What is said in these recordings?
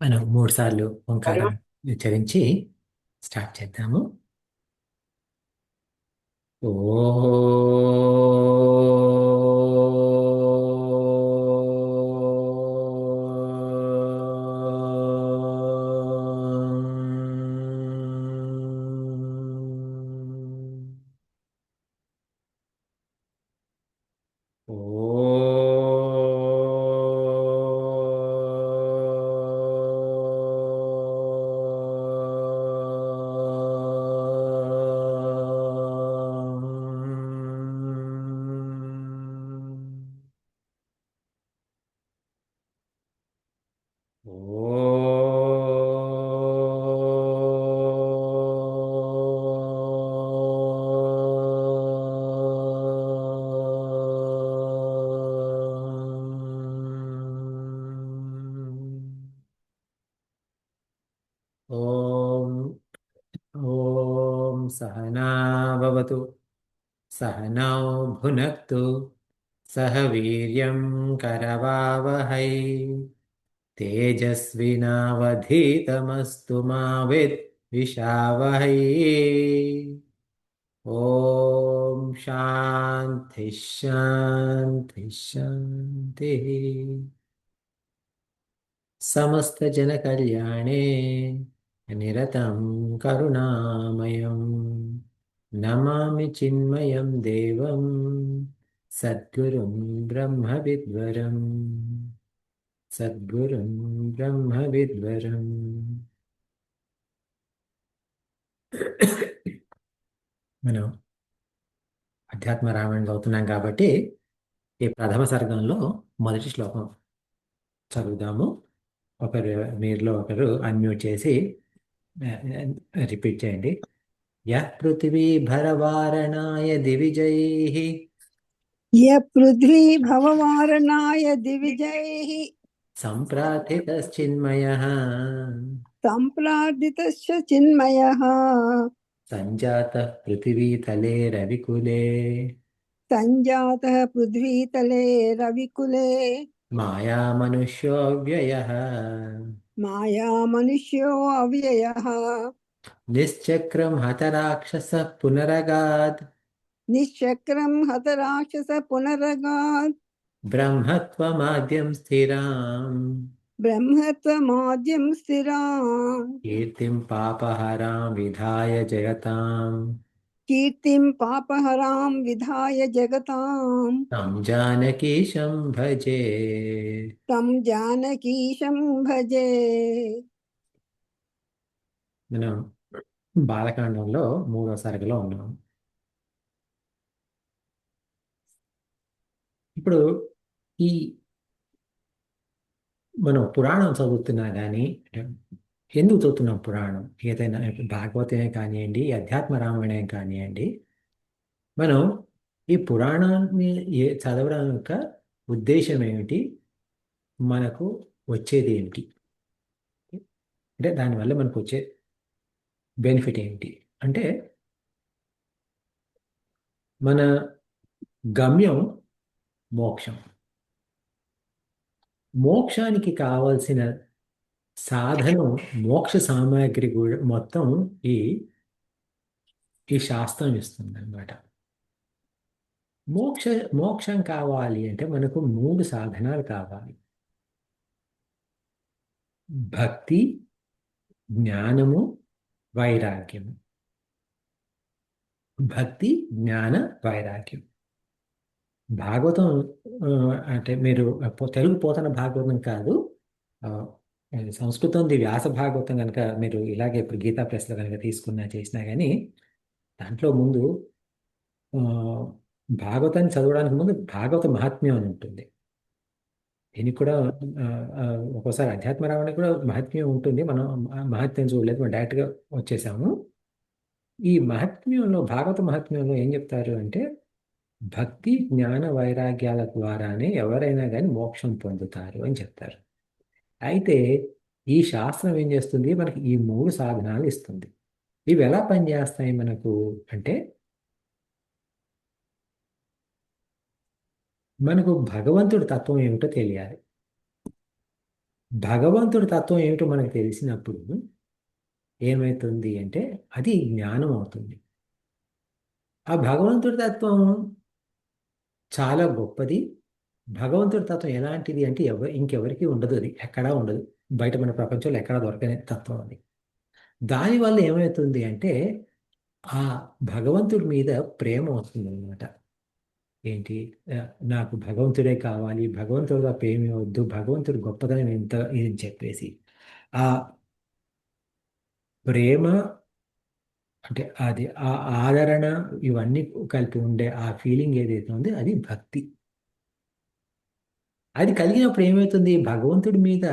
మనం 3 సార్లు ఓంకారం ఉచ్చరించి స్టార్ట్ చేద్దాము. ఓ ఓం ఓం సహనా భవతు సహనౌ భునక్తు సహ వీర్యం కరవావహై తేజస్వినావధీతమస్తు మా విద్విషావహై. ఓం శాంతి శాంతి శాంతి. సమస్త జన కళ్యాణే నిరతం కరుణామయం నమామి చిన్మయం దేవం సద్గురుం బ్రహ్మ విద్వరం సద్గురుం బ్రహ్మ విద్వరం. మనం అధ్యాత్మ రామాయణం అవుతున్నాం కాబట్టి ఈ ప్రథమ సర్గంలో మొదటి శ్లోకం చదువుదాము. ఒకరు మీరులో ఒకరు అన్మ్యూట్ చేసి రిపీట్ చేయండి. యః పృథివీ భరవారణాయ దివిజైః य पृथ्वी भववारणाय दिविजैः सम्प्रार्थितश्चिन्मयः सम्प्रार्थितश्च चिन्मयः सञ्जातः पृथिवीतले रविकुले सञ्जातः पृथ्वीतले रविकुले मायामनुष्योऽव्ययः मायामनुष्यो अव्ययः निश्चक्रं हतराक्षसः पुनरगात् निश्चक्रं हतराक्षस पुनरगात् ब्रह्मत्वमाद्यं स्थिराम् ब्रह्मत्वमाद्यं स्थिराम् कीर्तिं पापहरां विधाय जगताम् कीर्तिं पापहरां विधाय जगताम् तं जानकीशं भजे. तं जानकीशं भजे. మనం బాలకాండంలో 3వ సర్గలో ఉన్నాం. ఇప్పుడు ఈ మనం పురాణం చదువుతున్నా కానీ ఎందుకు చదువుతున్నాం పురాణం? ఏదైనా భాగవతమే కానివ్వండి, అధ్యాత్మ రామాయణం కానివ్వండి, మనం ఈ పురాణాన్ని చదవడం యొక్క ఉద్దేశం ఏమిటి, మనకు వచ్చేది ఏమిటి, అంటే దానివల్ల మనకు వచ్చే బెనిఫిట్ ఏమిటి అంటే, మన గమ్యం మోక్షం. మోక్షానికి కావలసిన సాధనం, మోక్ష సామాగ్రి కూడా మొత్తం ఈ ఈ శాస్త్రం ఇస్తుంది అనమాట. మోక్షం కావాలి అంటే మనకు 3 సాధనాలు కావాలి: భక్తి, జ్ఞానము, వైరాగ్యము. భక్తి, జ్ఞాన, వైరాగ్యం. భాగవతం అంటే మీరు తెలుగు పోతన భాగవతం కాదు, ఆ, సంస్కృతంది వ్యాస భాగవతం కనుక మీరు ఇలాగే ఇప్పుడు గీతా ప్రెస్లో కనుక తీసుకున్నా చేసినా కానీ దాంట్లో ముందు ఆ, భాగవతాన్ని చదవడానికి ముందు భాగవత మహాత్మ్యం అని ఉంటుంది. దీనికి కూడా ఆ, ఆ, ఒక్కోసారి అధ్యాత్మ రావడానికి కూడా మహాత్మ్యం ఉంటుంది. మనం ఆ మహాత్మ్యం చూడలేదు, మనం డైరెక్ట్గా వచ్చేసాము. ఈ మహాత్మ్యంలో, భాగవత మహాత్మ్యంలో ఏం చెప్తారు అంటే, భక్తి జ్ఞాన వైరాగ్యాల ద్వారానే ఎవరైనా కానీ మోక్షం పొందుతారు అని చెప్తారు. అయితే ఈ శాస్త్రం ఏం చేస్తుంది, మనకి ఈ 3 సాధనాలు ఇస్తుంది. ఇవి ఎలా పనిచేస్తాయి మనకు అంటే, మనకు భగవంతుడి తత్వం ఏమిటో తెలియాలి. భగవంతుడి తత్వం ఏమిటో మనకు తెలిసినప్పుడు ఏమవుతుంది అంటే అది జ్ఞానం అవుతుంది. ఆ భగవంతుడి తత్వం చాలా గొప్పది. భగవంతుడి తత్వం ఎలాంటిది అంటే ఇంకెవరికి ఉండదు, అది ఎక్కడా ఉండదు. బయట మన ప్రపంచంలో ఎక్కడా దొరకని తత్వం అది. దానివల్ల ఏమవుతుంది అంటే ఆ భగవంతుడి మీద ప్రేమ వస్తుంది అనమాట. ఏంటి, ఆ, నాకు భగవంతుడే కావాలి, భగవంతుడు తప్ప ఏమీ వద్దు, భగవంతుడు గొప్పదనం ఎంత ఇది అని చెప్పేసి ఆ ప్రేమ, అంటే అది ఆ ఆదరణ, ఇవన్నీ కలిపి ఉండే ఆ ఫీలింగ్ ఏదైతే ఉందో అది భక్తి. అది కలిగినప్పుడు ఏమవుతుంది, భగవంతుడి మీద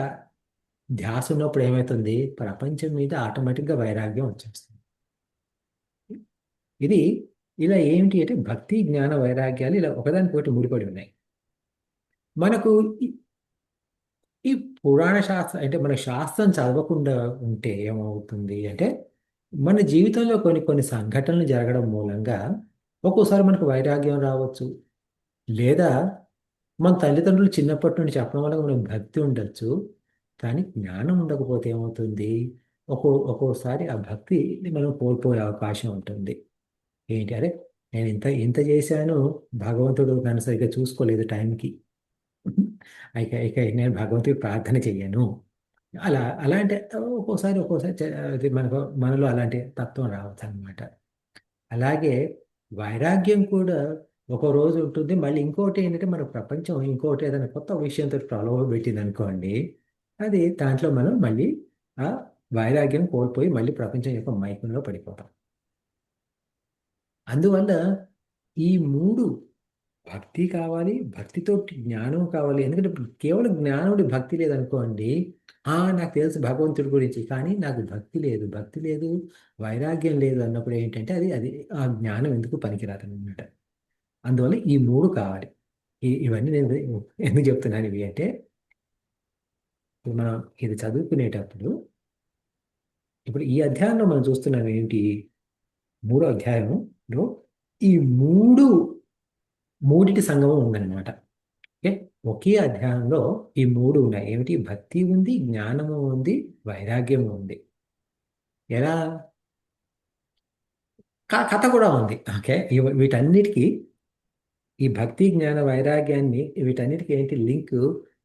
ధ్యాస ఉన్నప్పుడు ఏమవుతుంది, ప్రపంచం మీద ఆటోమేటిక్గా వైరాగ్యం వచ్చేస్తుంది. ఇది ఇలా ఏంటి అంటే భక్తి జ్ఞాన వైరాగ్యాలు ఇలా ఒకదానికొకటి ముడిపడి ఉన్నాయి. మనకు ఈ ఈ పురాణ శాస్త్రం అంటే మన శాస్త్రం చదవకుండా ఉంటే ఏమవుతుంది అంటే మన జీవితంలో కొన్ని కొన్ని సంఘటనలు జరగడం మూలంగా ఒక్కోసారి మనకు వైరాగ్యం రావచ్చు. లేదా మన తల్లిదండ్రులు చిన్నప్పటి నుండి చెప్పడం వల్ల మనకు భక్తి ఉండొచ్చు. కానీ జ్ఞానం ఉండకపోతే ఏమవుతుంది, ఒక్కోసారి ఆ భక్తి మనం కోల్పోయే అవకాశం ఉంటుంది. ఏంటి అరే, నేను ఇంత ఇంత చేశాను, భగవంతుడు నన్ను సరిగ్గా చూసుకోలేదు టైంకి, ఇక ఇక నేను భగవంతుడికి ప్రార్థన చెయ్యను. అలాంటి ఒక్కోసారి అది మనలో అలాంటి తత్వం రావచ్చు అనమాట. అలాగే వైరాగ్యం కూడా ఒక రోజు ఉంటుంది. మళ్ళీ ఇంకోటి ఏంటంటే మన ప్రపంచం ఇంకోటి ఏదైనా కొత్త విషయంతో ప్రలోభ పెట్టింది అనుకోండి, అది దాంట్లో మనం మళ్ళీ ఆ వైరాగ్యం కోల్పోయి మళ్ళీ ప్రపంచం యొక్క మైకంలో పడిపోతాం. అందువల్ల ఈ మూడు, భక్తి కావాలి, భక్తితో జ్ఞానం కావాలి. ఎందుకంటే ఇప్పుడు కేవలం జ్ఞానుడి భక్తి లేదనుకోండి, నాకు తెలుసు భగవంతుడి గురించి కానీ నాకు భక్తి లేదు, భక్తి లేదు, వైరాగ్యం లేదు అన్నప్పుడు ఏంటంటే అది అది ఆ జ్ఞానం ఎందుకు పనికిరాదు అనమాట. అందువల్ల ఈ మూడు కావాలి. ఇవన్నీ నేను ఎందుకు చెప్తున్నాను ఇవి అంటే, ఇప్పుడు మనం ఇది చదువుకునేటప్పుడు ఇప్పుడు ఈ అధ్యాయంలో మనం చూస్తున్నాం ఏంటి, మూడో అధ్యాయంలో ఈ మూడిటి సంగమం ఉందన్నమాట. ఓకే, ఒకే అధ్యాయంలో ఈ మూడు ఉన్నాయి. ఏమిటి, భక్తి ఉంది, జ్ఞానము ఉంది, వైరాగ్యము ఉంది. ఎలా, కథ కూడా ఉంది. ఓకే, వీటన్నిటికీ, ఈ భక్తి జ్ఞాన వైరాగ్యాన్ని వీటన్నిటికీ ఏంటి లింక్,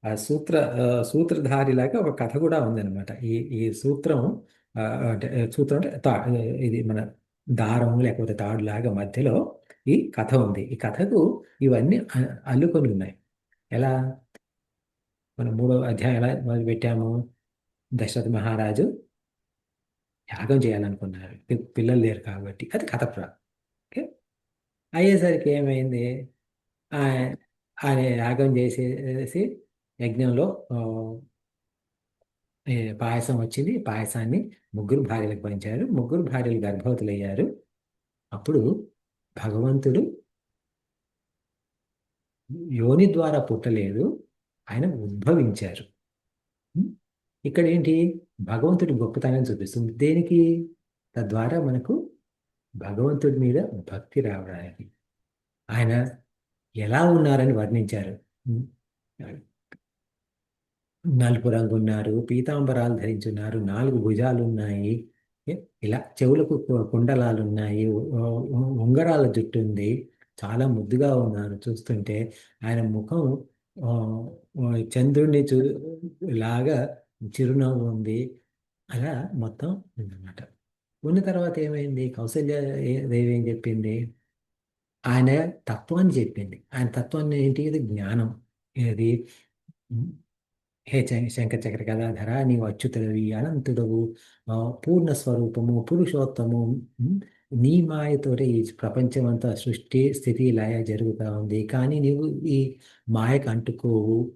ఆ సూత్రధారిలాగా ఒక కథ కూడా ఉందన్నమాట. ఈ సూత్రం, అంటే సూత్రం అంటే ఇది మన దారం లేకపోతే తాడు లాగా మధ్యలో ఈ కథ ఉంది. ఈ కథకు ఇవన్నీ అల్లుకొని ఉన్నాయి. ఎలా, మనం మూడో అధ్యాయం ఎలా మొదలు పెట్టాము, దశరథ మహారాజు యాగం చేయాలనుకున్నారు, పిల్లలు లేరు కాబట్టి, అది కథ ఓకే, అయ్యేసరికి ఏమైంది, ఆ- ఆయన యాగం చేసేసి యజ్ఞంలో పాయసం వచ్చింది. పాయసాన్ని ముగ్గురు భార్యలకు పంచారు. ముగ్గురు భార్యలు గర్భవతులయ్యారు. అప్పుడు భగవంతుడు యోని ద్వారా పుట్టలేదు, ఆయన ఉద్భవించారు. ఉం? ఇక్కడ ఏంటి, భగవంతుడి గొప్పతనం చూపిస్తుంది. దేనికి, తద్వారా మనకు భగవంతుడి మీద భక్తి రావడానికి. ఆయన ఎలా ఉన్నారని వర్ణించారు. ఉం? నలుపు రంగు ఉన్నారు, పీతాంబరాలు ధరించున్నారు, 4 భుజాలు ఉన్నాయి, ఏ, ఇలా చెవులకు కుండలాలు ఉన్నాయి, ఉంగరాల జుట్టు ఉంది, చాలా ముద్దుగా ఉన్నారు చూస్తుంటే. ఆయన ముఖం ఆ, చంద్రుడిని లాగా చిరునవ్వు ఉంది. అలా మొత్తం ఉందన్నమాట. ఉన్న తర్వాత ఏమైంది, కౌసల్య దేవి ఏం చెప్పింది, ఆయన తత్వాన్ని చెప్పింది. ఆయన తత్వాన్ని ఏంటి, ఇది జ్ఞానం. ఇది, హే శంఖ చక్ర గదాధర, నీవు అచ్యుతుడవి, అనంతుడవు, ఆ, పూర్ణ స్వరూపము, పురుషోత్తము. ఉమ్, నీ మాయతోటే ఈ ప్రపంచం అంతా సృష్టి స్థితి లయ జరుగుతూ ఉంది. కానీ నీవు ఈ మాయకు అంటుకోవు.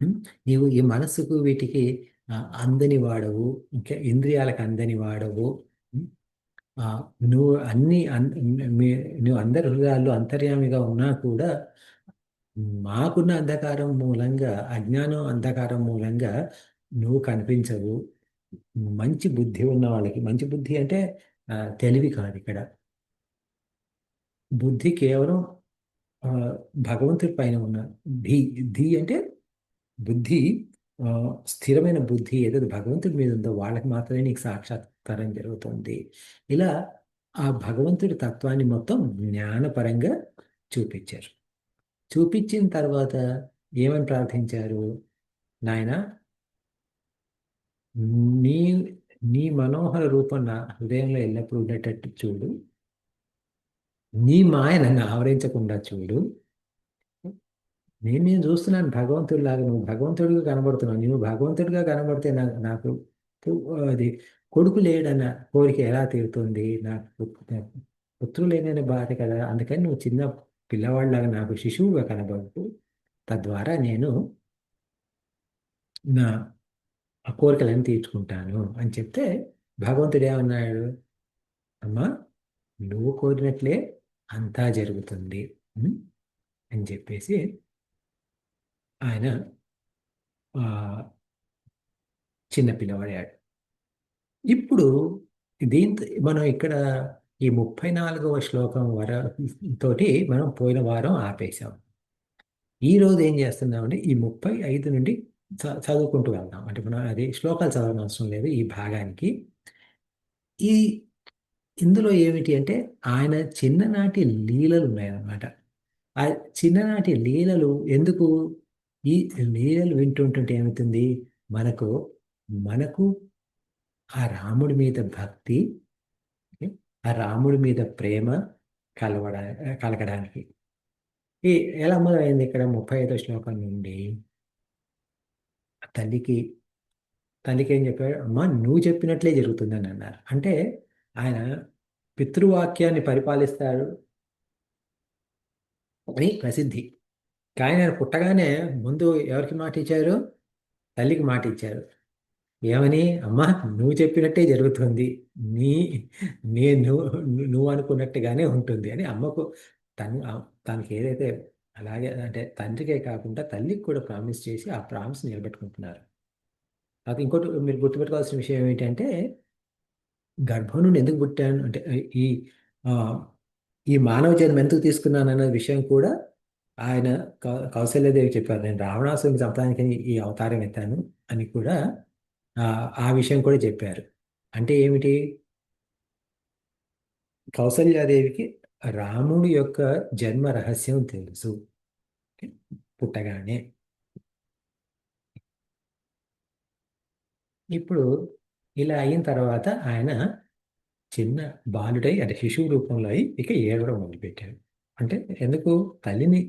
ఉమ్, నీవు ఈ మనస్సుకు వీటికి అందని వాడవు, ఇంకా ఇంద్రియాలకు అందని వాడవు. ఉమ్, ఆ, నువ్వు అన్ని నువ్వు అందరి హృదయాల్లో అంతర్యామిగా ఉన్నా కూడా మాకున్న అంధకారం మూలంగా, అజ్ఞానం అంధకారం మూలంగా నువ్వు కనిపించవు. మంచి బుద్ధి ఉన్న వాళ్ళకి, మంచి బుద్ధి అంటే తెలివి కాదు ఇక్కడ. బుద్ధి కేవలం ఆ, భగవంతుడి పైన ఉన్న ధీ ధీ అంటే బుద్ధి ఆ, స్థిరమైన బుద్ధి ఏదైతే భగవంతుడి మీద ఉందో వాళ్ళకి మాత్రమే నీకు సాక్షాత్కారం జరుగుతుంది. ఇలా ఆ భగవంతుడి తత్వాన్ని మొత్తం జ్ఞానపరంగా చూపించారు. చూపించిన తర్వాత ఏమని ప్రార్థించారు? నాయన, నీ నీ మనోహర రూపం నా హృదయంలో ఎల్లప్పుడూ ఉండేటట్టు చూడు. నీ మాయ నన్ను ఆవరించకుండా చూడు. నేను చూస్తున్నాను భగవంతుడిలాగా, నువ్వు భగవంతుడిగా కనబడుతున్నావు. నువ్వు భగవంతుడిగా కనబడితే నాకు అది కొడుకు లేడన్న కోరిక ఎలా తీరుతుంది? నాకు పుత్రులు లేననే బాధ కదా. అందుకని నువ్వు చిన్న పిల్లవాడిలాగా నాకు శిశువుగా కనబడు. తద్వారా నేను నా ఆ కోరికలను తీర్చుకుంటాను అని చెప్తే భగవంతుడు ఏమన్నాడు? అమ్మా, నువ్వు కోరినట్లే అంతా జరుగుతుంది ఉం? అని చెప్పేసి ఆయన ఆ చిన్న పిల్లవాడాడు. ఇప్పుడు దీంతో మనం ఇక్కడ ఈ 34వ శ్లోకం తోటి మనం పోయిన వారం ఆపేశాం. ఈ రోజు ఏం చేస్తున్నామంటే ఈ 35 నుండి చదువుకుంటూ వెళ్దాం. అంటే మనం అది శ్లోకాలు చదవడం అవసరం లేదు ఈ భాగానికి. ఈ ఇందులో ఏమిటి అంటే ఆయన చిన్ననాటి లీలలు ఉన్నాయన్నమాట. ఆ చిన్ననాటి లీలలు ఎందుకు? ఈ లీలలు వింటుంటుంటే ఏమవుతుంది? మనకు మనకు ఆ రాముడి మీద భక్తి, ఆ రాముడి మీద ప్రేమ కలవడా కలగడానికి ఈ ఎలా మొదలైంది? ఇక్కడ 35వ శ్లోకం నుండి తల్లికి తల్లికి ఏం చెప్పాడు? అమ్మా, నువ్వు చెప్పినట్లే జరుగుతుందని అన్నారు. అంటే ఆయన పితృవాక్యాన్ని పరిపాలిస్తాడు అని ప్రసిద్ధి. కానీ ఆయన పుట్టగానే ముందు ఎవరికి మాట ఇచ్చారు? తల్లికి మాట ఇచ్చారు. ఏమని? అమ్మా, నువ్వు చెప్పినట్టే జరుగుతుంది. నీ నేను నువ్వు అనుకున్నట్టుగానే ఉంటుంది అని అమ్మకు తను తనకి ఏదైతే అలాగే అంటే తండ్రికే కాకుండా తల్లికి కూడా ప్రామిస్ చేసి ఆ ప్రామిస్ నిలబెట్టుకుంటున్నారు. అది ఇంకోటి మీరు గుర్తుపెట్టుకోవాల్సిన విషయం ఏంటంటే గర్భం నుండి ఎందుకు పుట్టాను అంటే ఈ ఆ, ఈ మానవ జన్మ ఎందుకు తీసుకున్నాను అన్న విషయం కూడా ఆయన కౌశల్యదేవి చెప్పారు. నేను రావణాసురుని చంపడానికి ఈ అవతారం ఎత్తాను అని కూడా ఆ ఆ విషయం కూడా చెప్పారు. అంటే ఏమిటి? కౌసల్యాదేవికి రాముడి యొక్క జన్మ రహస్యం తెలుసు పుట్టగానే. ఇప్పుడు ఇలా అయిన తర్వాత ఆయన చిన్న బాలుడై అంటే శిశువు రూపంలో అయి ఇక ఏడవడం మొదలుపెట్టాడు. అంటే ఎందుకు? తల్లిని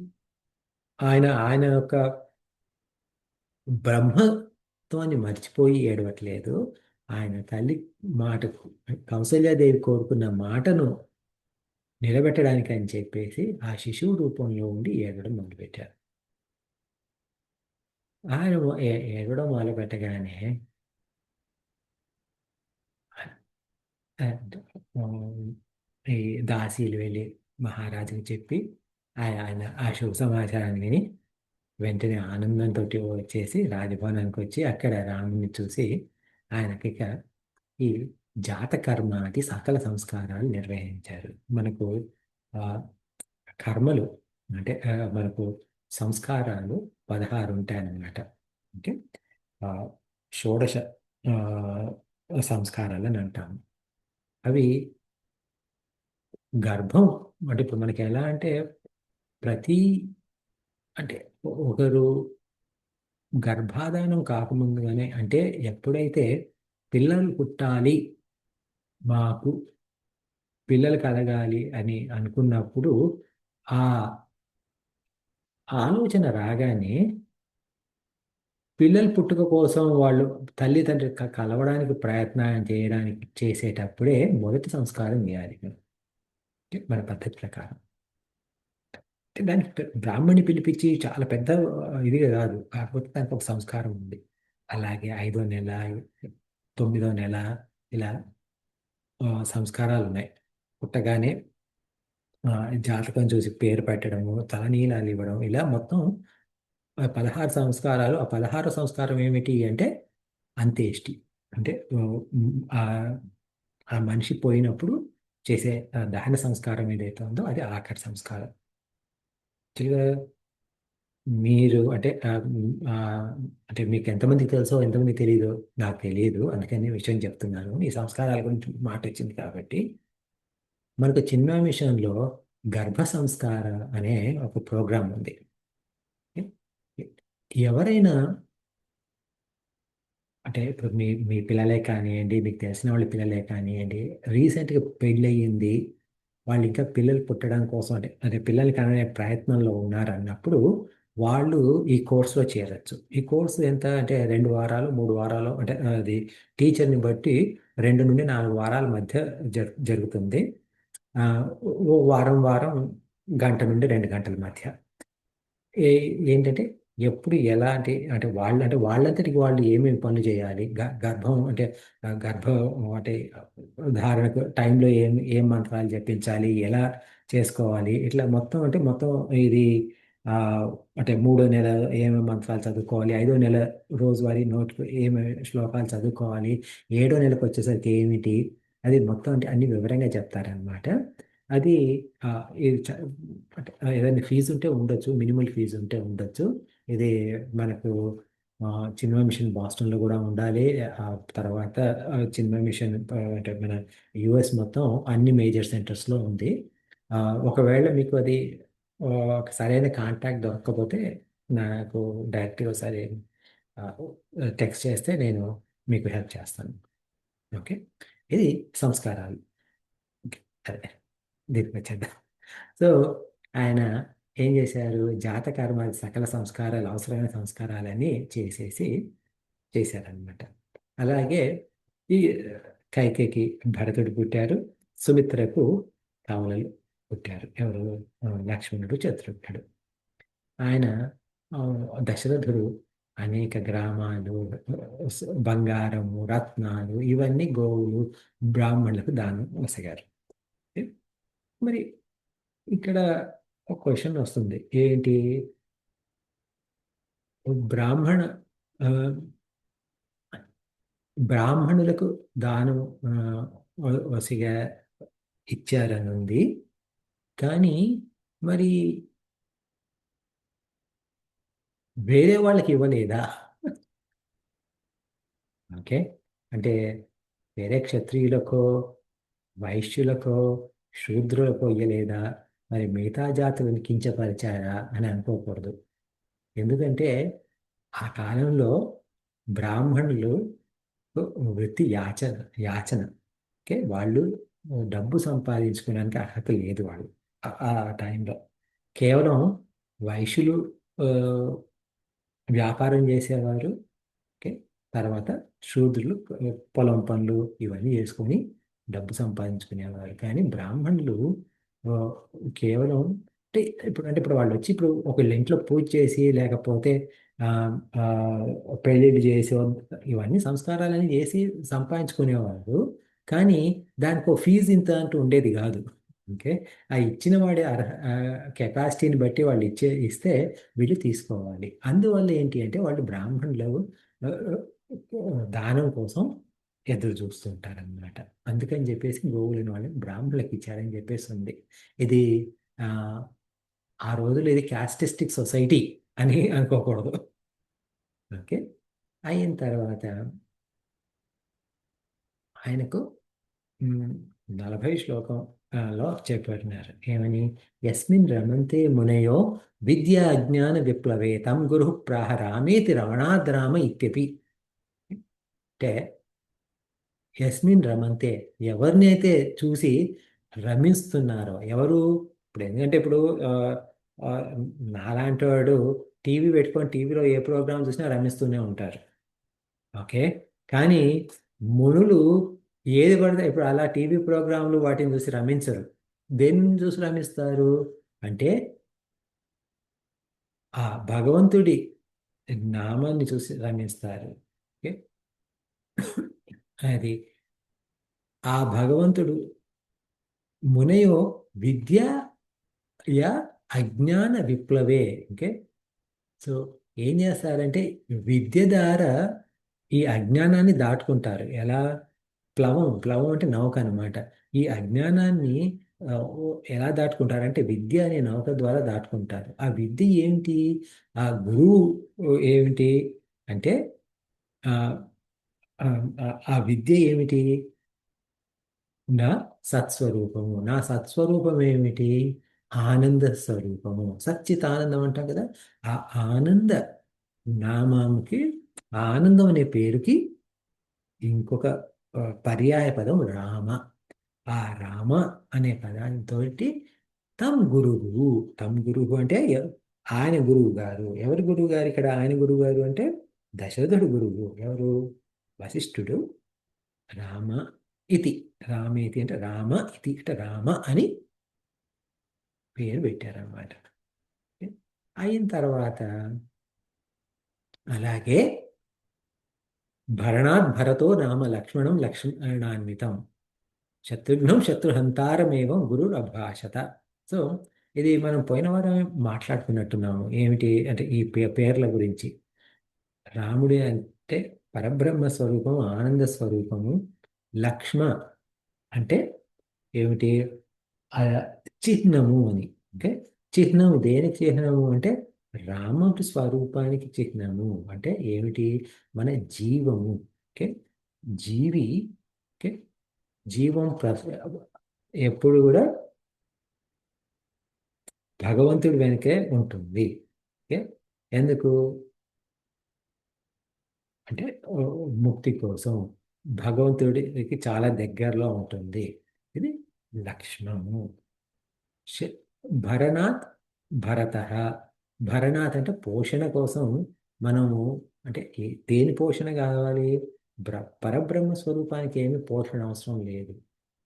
ఆయన ఆయన యొక్క బ్రహ్మత్వాన్ని మర్చిపోయి ఏడవట్లేదు. ఆయన తల్లి మాటకు కౌసల్యాదేవి కోరుకున్న మాటను నిలబెట్టడానికి అని చెప్పేసి ఆ శిశువు రూపంలో ఉండి ఏడవడం మొదలుపెట్టారు. ఆయన ఏడవడం మొదలుపెట్టగానే ఆ, ఈ దాసీలు వెళ్ళి మహారాజుకి చెప్పి ఆయన ఆ శుభ సమాచారాన్ని విని వెంటనే ఆనందంతో వచ్చేసి రాజభవనానికి వచ్చి అక్కడ రాముని చూసి ఆయనకి ఇక ఈ జాతకర్మాది సకల సంస్కారాలు నిర్వహించారు. మనకు ఆ, కర్మలు అంటే మనకు సంస్కారాలు 16 ఉంటాయన్నమాట. అంటే ఆ, షోడశ ఆ, సంస్కారాలు అని అంటాము. అవి గర్భం అంటే ఇప్పుడు మనకి ఎలా అంటే ప్రతి అంటే ఒకరు గర్భాధానం కాకముందుగానే అంటే ఎప్పుడైతే పిల్లలు పుట్టాలి, మాకు పిల్లలు కలగాలి అని అనుకున్నప్పుడు ఆ ఆలోచన రాగానే పిల్లల పుట్టుక కోసం వాళ్ళు తల్లిదండ్రులు కలవడానికి ప్రయత్నం చేయడానికి చేసేటప్పుడే మొదటి సంస్కారం చేయాలి మన పద్ధతి ప్రకారం. అంటే దానికి బ్రాహ్మణ్ణి పిలిపించి చాలా పెద్ద ఇది కాదు, కాకపోతే దానికి ఒక సంస్కారం ఉంది. అలాగే 5వ నెల, 9వ నెల ఇలా సంస్కారాలు ఉన్నాయి. పుట్టగానే జాతకం చూసి పేరు పెట్టడము, తలనీలాలు ఇవ్వడం, ఇలా మొత్తం 16 సంస్కారాలు. ఆ 16 సంస్కారం ఏమిటి అంటే అంత్యేష్టి. అంటే ఆ ఆ మనిషి పోయినప్పుడు చేసే దహన సంస్కారం ఏదైతే ఉందో అది ఆఖరి సంస్కారం. యాక్చువల్గా మీరు అంటే అంటే మీకు ఎంతమందికి తెలుసో ఎంతమందికి తెలియదో నాకు తెలియదు, అందుకని ఈ విషయం చెప్తున్నాను. ఈ సంస్కారాల గురించి మాట వచ్చింది కాబట్టి, మనకు చిన్న విషయంలో గర్భ సంస్కార అనే ఒక ప్రోగ్రాం ఉంది. ఎవరైనా అంటే ఇప్పుడు మీ మీ పిల్లలే కానివ్వండి, మీకు తెలిసిన వాళ్ళ పిల్లలే కానివ్వండి, రీసెంట్గా పెళ్ళయింది, వాళ్ళు ఇంకా పిల్లలు పుట్టడం కోసం అంటే అంటే పిల్లలు కనే ప్రయత్నంలో ఉన్నారన్నప్పుడు వాళ్ళు ఈ కోర్సులో చేరొచ్చు. ఈ కోర్సు ఎంత అంటే 2 వారాలు 3 వారాలు అంటే అది టీచర్ని బట్టి 2 నుండి 4 వారాల మధ్య జరుగుతుంది. ఆ, ఓ వారం వారం గంట నుండి 2 గంటల మధ్య. ఏ ఏంటంటే ఎప్పుడు ఎలాంటి అంటే వాళ్ళు అంటే వాళ్ళంతటికి వాళ్ళు ఏమేమి పనులు చేయాలి, గర్భం అంటే గర్భం అంటే ధారణకు టైంలో ఏం మంత్రాలు జపించాలి, ఎలా చేసుకోవాలి, ఇట్లా మొత్తం అంటే మొత్తం ఇది ఆ, అంటే 3వ నెల ఏమేమి మంత్రాలు చదువుకోవాలి, 5వ నెల రోజువారీ నోట్కు ఏమేమి శ్లోకాలు చదువుకోవాలి, 7వ నెలకు వచ్చేసరికి ఏమిటి, అది మొత్తం అంటే అన్ని వివరంగా చెప్తారనమాట. అది ఆ, ఇది అంటే ఏదైనా ఫీజు ఉంటే ఉండొచ్చు, మినిమల్ ఫీజు ఉంటే ఉండొచ్చు. ఇది మనకు ఆ, చిన్మయ మిషన్ బాస్టన్లో కూడా ఉండాలి. ఆ తర్వాత చిన్మయ మిషన్ అంటే మన యుఎస్ మొత్తం అన్ని మేజర్ సెంటర్స్లో ఉంది. ఆ, ఒకవేళ మీకు అది ఆ, ఒక సరైన కాంటాక్ట్ దొరకకపోతే నాకు డైరెక్ట్గా ఒకసారి టెక్స్ట్ చేస్తే నేను మీకు హెల్ప్ చేస్తాను. ఓకే, ఇది సంస్కారాలు. ఓకే, సరే, దీనికి వచ్చేద్దాం. సో ఆయన ఏం చేశారు, జాతకర్మాది సకల సంస్కారాలు, అవసరమైన సంస్కారాలన్నీ చేశారనమాట. అలాగే ఈ కైకేకి భరతుడు పుట్టారు, సుమిత్రకు కమలలు పుట్టారు. ఎవరు, లక్ష్మణుడు శత్రుఘ్నుడు. ఆయన ఆ, దశరథుడు అనేక గ్రామాలు, బంగారము, రత్నాలు, ఇవన్నీ గోవులు బ్రాహ్మణులకు దానం వసగారు. మరి ఇక్కడ ఒక క్వశ్చన్ వస్తుంది, ఏంటి, బ్రాహ్మణ ఆ, బ్రాహ్మణులకు దానం వసిగా ఇచ్చారని ఉంది, కానీ మరి వేరే వాళ్ళకి ఇవ్వలేదా? ఓకే, అంటే వేరే క్షత్రియులకో వైశ్యులకో శూద్రులకో ఇయ్యలేదా, మరి మిగతా జాతులను కించపరిచారా అని అనుకోకూడదు. ఎందుకంటే ఆ కాలంలో బ్రాహ్మణులు వృత్తి యాచన. ఓకే, వాళ్ళు డబ్బు సంపాదించుకోవడానికి అర్హత లేదు వాళ్ళు ఆ టైంలో. కేవలం వైశ్యులు ఆ, వ్యాపారం చేసేవారు. ఓకే, తర్వాత శూద్రులు పొలం పనులు ఇవన్నీ చేసుకొని డబ్బు సంపాదించుకునేవారు. కానీ బ్రాహ్మణులు ఆ, కేవలం అంటే ఇప్పుడు వాళ్ళు వచ్చి ఇప్పుడు ఒక ఇంట్లో పూజ చేసి లేకపోతే ఆ, ఆ, పెళ్ళిళ్ళు చేసి ఇవన్నీ సంస్కారాలన్నీ చేసి సంపాదించుకునేవారు. కానీ దానికి ఒక ఫీజు ఇంత అంటూ ఉండేది కాదు. ఓకే, ఆ ఇచ్చిన వాడి కెపాసిటీని బట్టి వాళ్ళు ఇస్తే వీళ్ళు తీసుకోవాలి. అందువల్ల ఏంటి అంటే వాళ్ళు బ్రాహ్మణులు ఆ, దానం కోసం ఎదురు చూస్తుంటారన్నమాట. అందుకని చెప్పేసి గోవులని వాళ్ళని బ్రాహ్మణులకు ఇచ్చారని చెప్పేసి ఉంది. ఇది ఆ ఆ రోజుల్లో ఇది క్యాస్టిస్టిక్ సొసైటీ అని అనుకోకూడదు. ఓకే, అయిన తర్వాత ఆయనకు మ్, 40 శ్లోకం లో చెప్పారు ఏమని, యస్మిన్ రమంతే మునయో విద్యా అజ్ఞాన విప్లవే తం గురు ప్రాహ రామేతి రమణాద్రామ ఇత్యపి. అంటే యస్మిన్ రమంతే, ఎవరినైతే చూసి రమిస్తున్నారో, ఎవరు ఇప్పుడు ఎందుకంటే ఇప్పుడు ఆ, ఆ, నాలాంటి వాడు టీవీ పెట్టుకొని టీవీలో ఏ ప్రోగ్రామ్ చూసినా రమిస్తూనే ఉంటారు. ఓకే, కానీ మునులు ఏది పడితే ఇప్పుడు అలా టీవీ ప్రోగ్రాంలు వాటిని చూసి రమించరు. దేన్ని చూసి రమిస్తారు అంటే ఆ భగవంతుడి నామాన్ని చూసి రమిస్తారు. ఓకే, అది ఆ భగవంతుడు మునయో విద్య యా అజ్ఞాన విప్లవే. ఓకే, సో ఏం చేస్తారంటే విద్య ద్వారా ఈ అజ్ఞానాన్ని దాటుకుంటారు. ఎలా, ప్లవం ప్లవం అంటే నౌక అన్నమాట. ఈ అజ్ఞానాన్ని ఎలా దాటుకుంటారంటే విద్య అనే నౌక ద్వారా దాటుకుంటారు. ఆ విద్య ఏమిటి? ఆ గురువు ఏమిటి అంటే ఆ ఆ ఆ విద్య ఏమిటి? నా సత్స్వరూపము. నా సత్స్వరూపం ఏమిటి? ఆనంద స్వరూపము. సచ్చిత్ ఆనందం అంటాం కదా. ఆ ఆనంద నామంకి, ఆ ఆనందం అనే పేరుకి ఇంకొక పర్యాయ పదం రామ. ఆ రామ అనే పదాంతో తమ్ గురువు. తమ్ గురువు అంటే ఆయన గురువు గారు. ఎవరి గురువు గారు ఇక్కడ? ఆయన గురువు గారు అంటే దశరథుడు గురువు. ఎవరు? వశిష్ఠుడు. రామ ఇతి. రామేతి అంటే రామ ఇతి అంటే రామ అని పేరు పెట్టారన్నమాట. అయిన తర్వాత అలాగే భరణాత్ భరతో నామ లక్ష్మణం లక్ష్మణాన్వితం శత్రుఘ్నం శత్రుహంతారమేవం గురుర్ అభాషత. సో ఇది మనం పోయిన వారం మాట్లాడుకున్నట్టున్నాము. ఏమిటి అంటే ఈ పేర్ల గురించి. రాముడి అంటే పరబ్రహ్మ స్వరూపము, ఆనంద స్వరూపము. లక్ష్మ అంటే ఏమిటి? ఆ చిహ్నము అని. ఓకే, చిహ్నము దేనికి చిహ్నము అంటే రాముడి స్వరూపానికి చిహ్నము అంటే ఏమిటి? మన జీవము. ఓకే, జీవి. ఓకే, జీవం ఎప్పుడు కూడా భగవంతుడి వెనకే ఉంటుంది. ఓకే, ఎందుకు అంటే ముక్తి కోసం భగవంతుడికి చాలా దగ్గరలో ఉంటుంది. ఇది లక్ష్మము. శ- భరనాత్ భరత. భరనాథ్ అంటే పోషణ కోసం మనము అంటే దేని పోషణ కావాలి? పరబ్రహ్మ స్వరూపానికి ఏమి పోషణ అవసరం లేదు.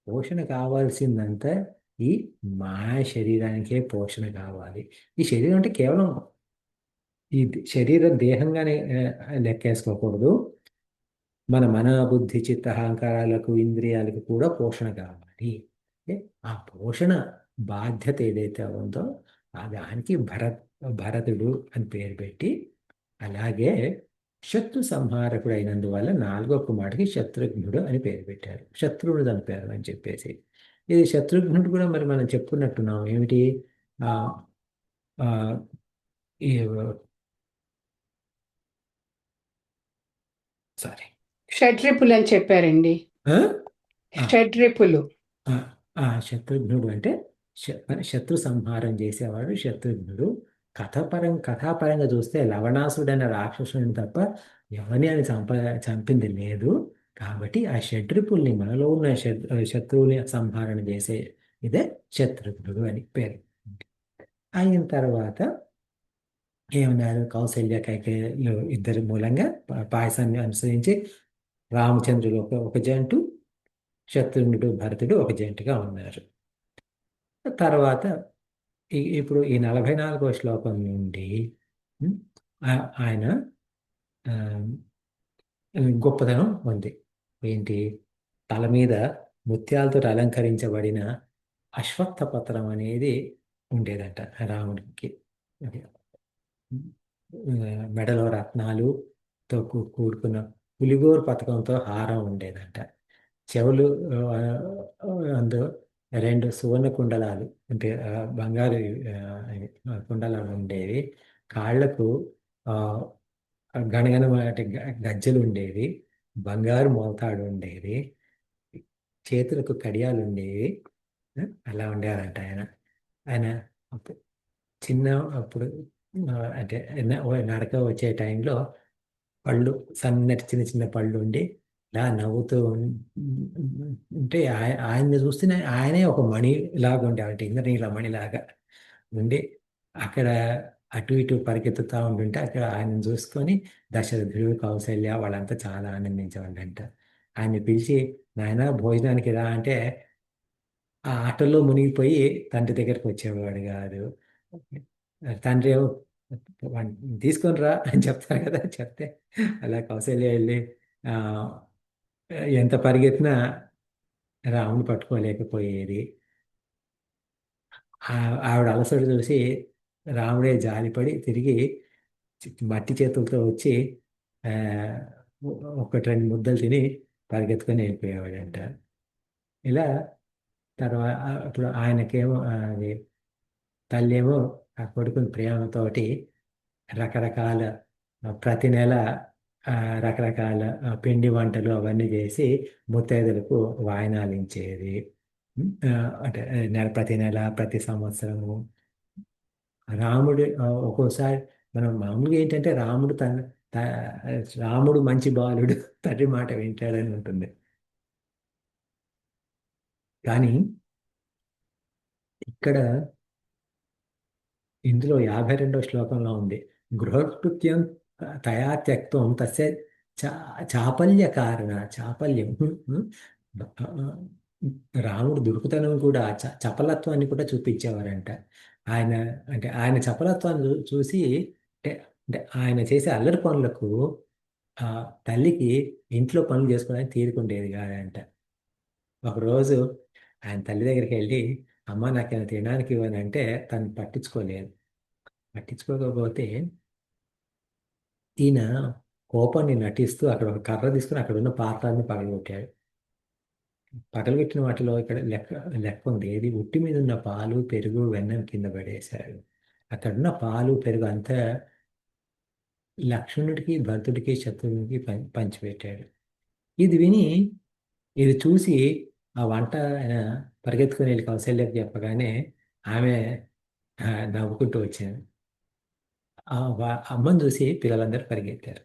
పోషణ కావాల్సిందంతా ఈ మాయ శరీరానికే పోషణ కావాలి. ఈ శరీరం అంటే కేవలం ఈ శరీరం దేహంగానే లెక్కేసుకోకూడదు. మన బుద్ధి చిత్త అహంకారాలకు ఇంద్రియాలకు కూడా పోషణ కావాలి. ఓకే? ఆ పోషణ బాధ్యత ఏదైతే ఉందో ఆ దానికి భరతుడు అని పేరు పెట్టి, అలాగే శత్రు సంహారకుడు అయినందువల్ల నాలుగో కుమారుడికి శత్రుఘ్నుడు అని పేరు పెట్టారు. శత్రువుడు చంపారు అని చెప్పేసి. ఇది శత్రుఘ్నుడు కూడా మరి మనం చెప్పుకున్నట్టున్నాం. ఏమిటి? ఆ ఆ ఈ సారీ షడ్రిపులు అని చెప్పారండి. షడ్రిపులు. శత్రుఘ్నుడు అంటే శత్రు సంహారం చేసేవాడు శత్రుఘ్నుడు. కథాపరంగా చూస్తే లవణాసుడు అనే రాక్షసుని తప్ప ఎవరిని అని చంపింది లేదు. కాబట్టి ఆ షడ్రిపుల్ని, మనలో ఉన్న శత్రువుని సంహారణ చేసే ఇదే శత్రుఘ్నుడు అని పేరు. అయిన తర్వాత ఏమన్నారు? కౌసల్య కైకేయులు ఇద్దరి మూలంగా పాయసాన్ని అనుసరించి రామచంద్రుడు ఒక జంటు, శత్రుఘ్నుడు భరతుడు ఒక జంటుగా ఉన్నారు. తర్వాత ఇప్పుడు ఈ 44వ శ్లోకం నుండి ఆయన ఆ, గొప్పతనం ఉంది. ఏంటి? తల మీద ముత్యాలతో అలంకరించబడిన అశ్వత్థ పత్రం అనేది ఉండేదంట రాముడికి. అది, మెడలో రత్నాలుతో కూడుకున్న పులిగోరు పథకంతో హారం ఉండేదంట. చెవులు అందు రెండు సువర్ణ కుండలాలు అంటే బంగారు కుండలాలు ఉండేవి. కాళ్లకు ఆ, గణగణమైన గజ్జలు ఉండేవి. బంగారు మోతాడు ఉండేది. చేతులకు కడియాలు ఉండేవి. అలా ఉండేవారంట ఆయన. ఆయన చిన్న అప్పుడు అంటే నడక వచ్చే టైంలో పళ్ళు, సన్నటి చిన్న చిన్న పళ్ళు ఉండి ఇలా నవ్వుతూ ఉంటే ఆయన్ని చూస్తేనే ఆయనే ఒక మణి లాగా ఉండేవాడు. ఇంద్రనీల మణిలాగా ఉండి అక్కడ అటు ఇటు పరిగెత్తుతూ ఉంటుంటే అక్కడ ఆయన చూసుకొని దశరథుడు, కౌసల్య వాళ్ళంతా చాలా ఆనందించేవాళ్ళంట. ఆయన్ని పిలిచి నాయన భోజనానికి రా అంటే ఆ ఆటల్లో మునిగిపోయి తండ్రి దగ్గరికి వచ్చేవాడు కాదు. తండ్రి ఏమో తీసుకొని రా అని చెప్తారు కదా. చెప్తే అలా కౌసల్య వెళ్ళి ఆ ఎంత పరిగెత్తినా రాముని పట్టుకోలేకపోయేది. ఆవిడ అలసట చూసి రాముడే జాలిపడి తిరిగి మట్టి చేతులతో వచ్చి ఆ, ఒకటి రెండు ముద్దలు తిని పరిగెత్తుకొని వెళ్ళిపోయేవాడంట. ఇలా తర్వాత ఇప్పుడు ఆయనకేమో అది తల్లి ఏమో ఆ కొడుకుని ప్రేమతోటి రకరకాల ప్రతి నెల ఆ, రకరకాల పిండి వంటలు అవన్నీ చేసి ముత్తైదులకు వాయినాలు ఇచ్చేది. ఆ, అంటే ప్రతి నెల ప్రతి సంవత్సరము రాముడు ఒక్కోసారి మనం మామూలుగా ఏంటంటే రాముడు మంచి బాలుడు తండ్రి మాట వింటాడని ఉంటుంది. కానీ ఇక్కడ ఇందులో 52వ శ్లోకంలో ఉంది, గృహకృత్యం తయా త్యక్తం తస్య చా చాపల్య కారణ చాపల్యం. ఆ, రాముడు దుర్గుతనం కూడా చపలత్వాన్ని కూడా చూపించేవారంట. ఆయన అంటే ఆయన చపలత్వాన్ని చూసి అంటే అంటే ఆయన చేసే అల్లరి పనులకు ఆ తల్లికి ఇంట్లో పనులు చేసుకోవడానికి తీరుకుండేది కాదంట. ఒకరోజు ఆయన తల్లి దగ్గరికి వెళ్ళి, అమ్మ నాకేమైనా తినడానికి ఇవ్వని అంటే తను పట్టించుకోలేదు. పట్టించుకోకపోతే ఈయన కోపాన్ని నటిస్తూ అక్కడ ఒక కర్ర తీసుకుని అక్కడ ఉన్న పాత్రని పగలగొట్టాడు. పగలగొట్టిన వాటిలో ఇక్కడ లెక్క లెక్క ఉంది, ఏది ఉట్టి మీద ఉన్న పాలు పెరుగు వెన్నం కింద పడేశాడు. అక్కడున్న పాలు పెరుగు అంతా లక్ష్మణుడికి భరతుడికి శత్రువునికి పంచిపెట్టాడు. ఇది విని ఇది చూసి ఆ వంట ఆయన పరిగెత్తుకుని వెళ్ళి కౌశల్యకి చెప్పగానే ఆమె నవ్వుకుంటూ వచ్చాను. అమ్మని చూసి పిల్లలందరూ పరిగెత్తారు.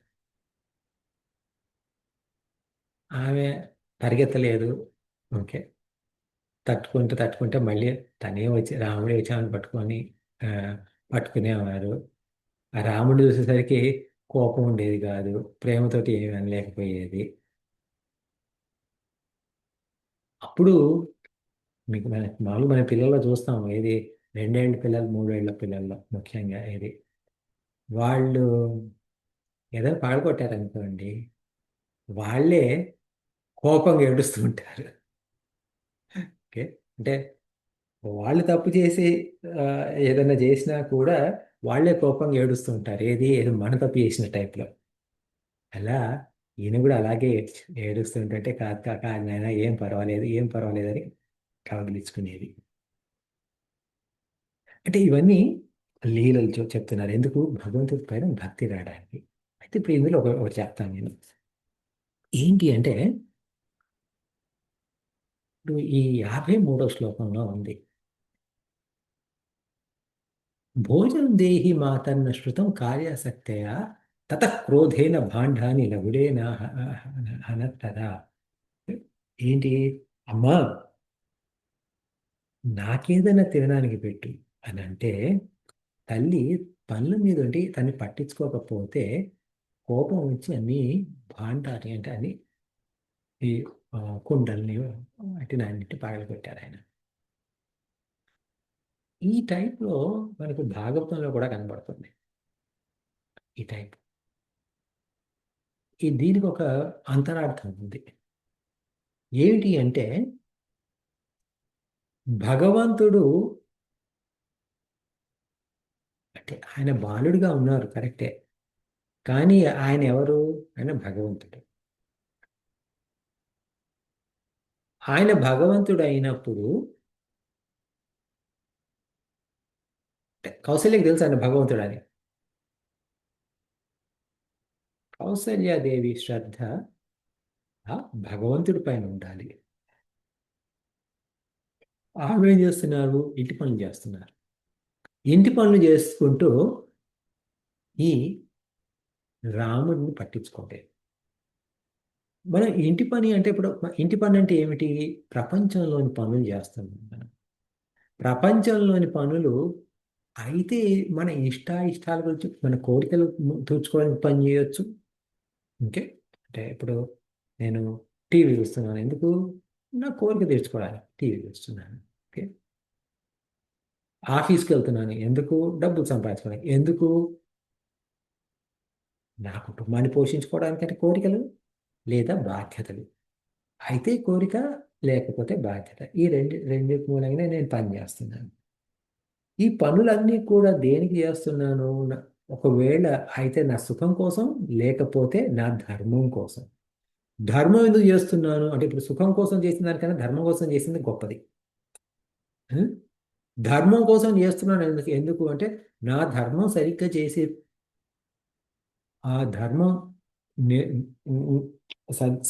ఆమె పరిగెత్తలేదు. ఓకే, తట్టుకుంటూ తట్టుకుంటే మళ్ళీ తనే వచ్చి రాముడే వచ్చి ఆమెను పట్టుకొని ఆ, పట్టుకునేవారు. ఆ రాముడు చూసేసరికి కోపం ఉండేది కాదు, ప్రేమతోటి ఏమీ అనలేకపోయేది. అప్పుడు మీకు మామూలు మన పిల్లల్లో చూస్తాం, ఏది 2 ఏళ్ల పిల్లలు 3 ఏళ్ల పిల్లల్లో ముఖ్యంగా ఇది వాళ్ళు ఏదైనా పగలగొట్టారనుకోండి, వాళ్ళే కోపంగా ఏడుస్తూ ఉంటారు. ఓకే, అంటే వాళ్ళు తప్పు చేసి ఆ, ఏదైనా చేసినా కూడా వాళ్ళే కోపంగా ఏడుస్తూ ఉంటారు. ఏదో మన తప్పు చేసిన టైప్లో. అలా ఈయన కూడా అలాగే ఏడుస్తుంటే, కాదు కాక నాయన ఏం పర్వాలేదు ఏం పర్వాలేదు అని కవగిలించుకునేది. అంటే ఇవన్నీ లీలలు చెప్తున్నారు, ఎందుకు భగవంతుడి పైన భక్తి రావడానికి. అయితే ఇప్పుడు ఇందులో ఒకటి చెప్తాను నేను. ఏంటి అంటే ఇప్పుడు ఈ 53వ శ్లోకంలో ఉంది, భోజనం దేహి మాతన్న శృతం కార్యాసక్తయా తత క్రోధేన భాండాని లగుడేన హనత్తదా. ఏంటి, అమ్మా నాకేదైనా తినడానికి పెట్టు అని అంటే తల్లి పనుల మీద ఉండి తన్ని పట్టించుకోకపోతే కోపం వచ్చి అన్ని భాండాన్ని అంటే అన్ని ఈ కుండల్ని వాటిని అన్నిటి పగలగొట్టారు ఆయన. ఈ టైప్లో మనకు భాగవతంలో కూడా కనబడుతుంది ఈ టైప్. దీనికి ఒక అంతరార్థం ఉంది. ఏమిటి అంటే భగవంతుడు అంటే ఆయన బాలుడిగా ఉన్నారు కరెక్టే, కానీ ఆయన ఎవరు? ఆయన భగవంతుడు. ఆయన భగవంతుడు అయినప్పుడు కౌశల్యకి తెలుసు ఆయన భగవంతుడు అని. కౌసల్యాదేవి శ్రద్ధ ఆ భగవంతుడి పైన ఉండాలి. ఆమె ఏం చేస్తున్నారు? ఇంటి పనులు చేస్తున్నారు. ఇంటి పనులు చేసుకుంటూ ఈ రాముడిని పట్టించుకోలేదు. మనం ఇంటి పని అంటే ఇప్పుడు ఇంటి పని అంటే ఏమిటి? ప్రపంచంలోని పనులు చేస్తున్నాం మనం. ప్రపంచంలోని పనులు అయితే మన ఇష్టాల గురించి మన కోరికలు తీర్చుకోవడానికి పని చేయొచ్చు. ఓకే, అంటే ఇప్పుడు నేను టీవీ చూస్తున్నాను, ఎందుకు? నా కోరిక తీర్చుకోవడానికి టీవీ చూస్తున్నాను. ఓకే, ఆఫీస్కి వెళ్తున్నాను, ఎందుకు? డబ్బులు సంపాదించుకోవడానికి. ఎందుకు? నా కుటుంబాన్ని పోషించుకోవడానికంటే కోరికలు లేదా బాధ్యతలు. అయితే కోరిక లేకపోతే బాధ్యత, ఈ రెండు మూలంగానే నేను పని చేస్తున్నాను. ఈ పనులన్నీ కూడా దేనికి చేస్తున్నాను? ఒకవేళ అయితే నా సుఖం కోసం, లేకపోతే నా ధర్మం కోసం. ధర్మం ఎందుకు చేస్తున్నాను అంటే ఇప్పుడు సుఖం కోసం చేసిన దానికన్నా ధర్మం కోసం చేసింది గొప్పది. ఉం? ధర్మం కోసం చేస్తున్నాను. ఎందుకు ఎందుకు అంటే నా ధర్మం సరిగ్గా చేసి ఆ ధర్మం ని-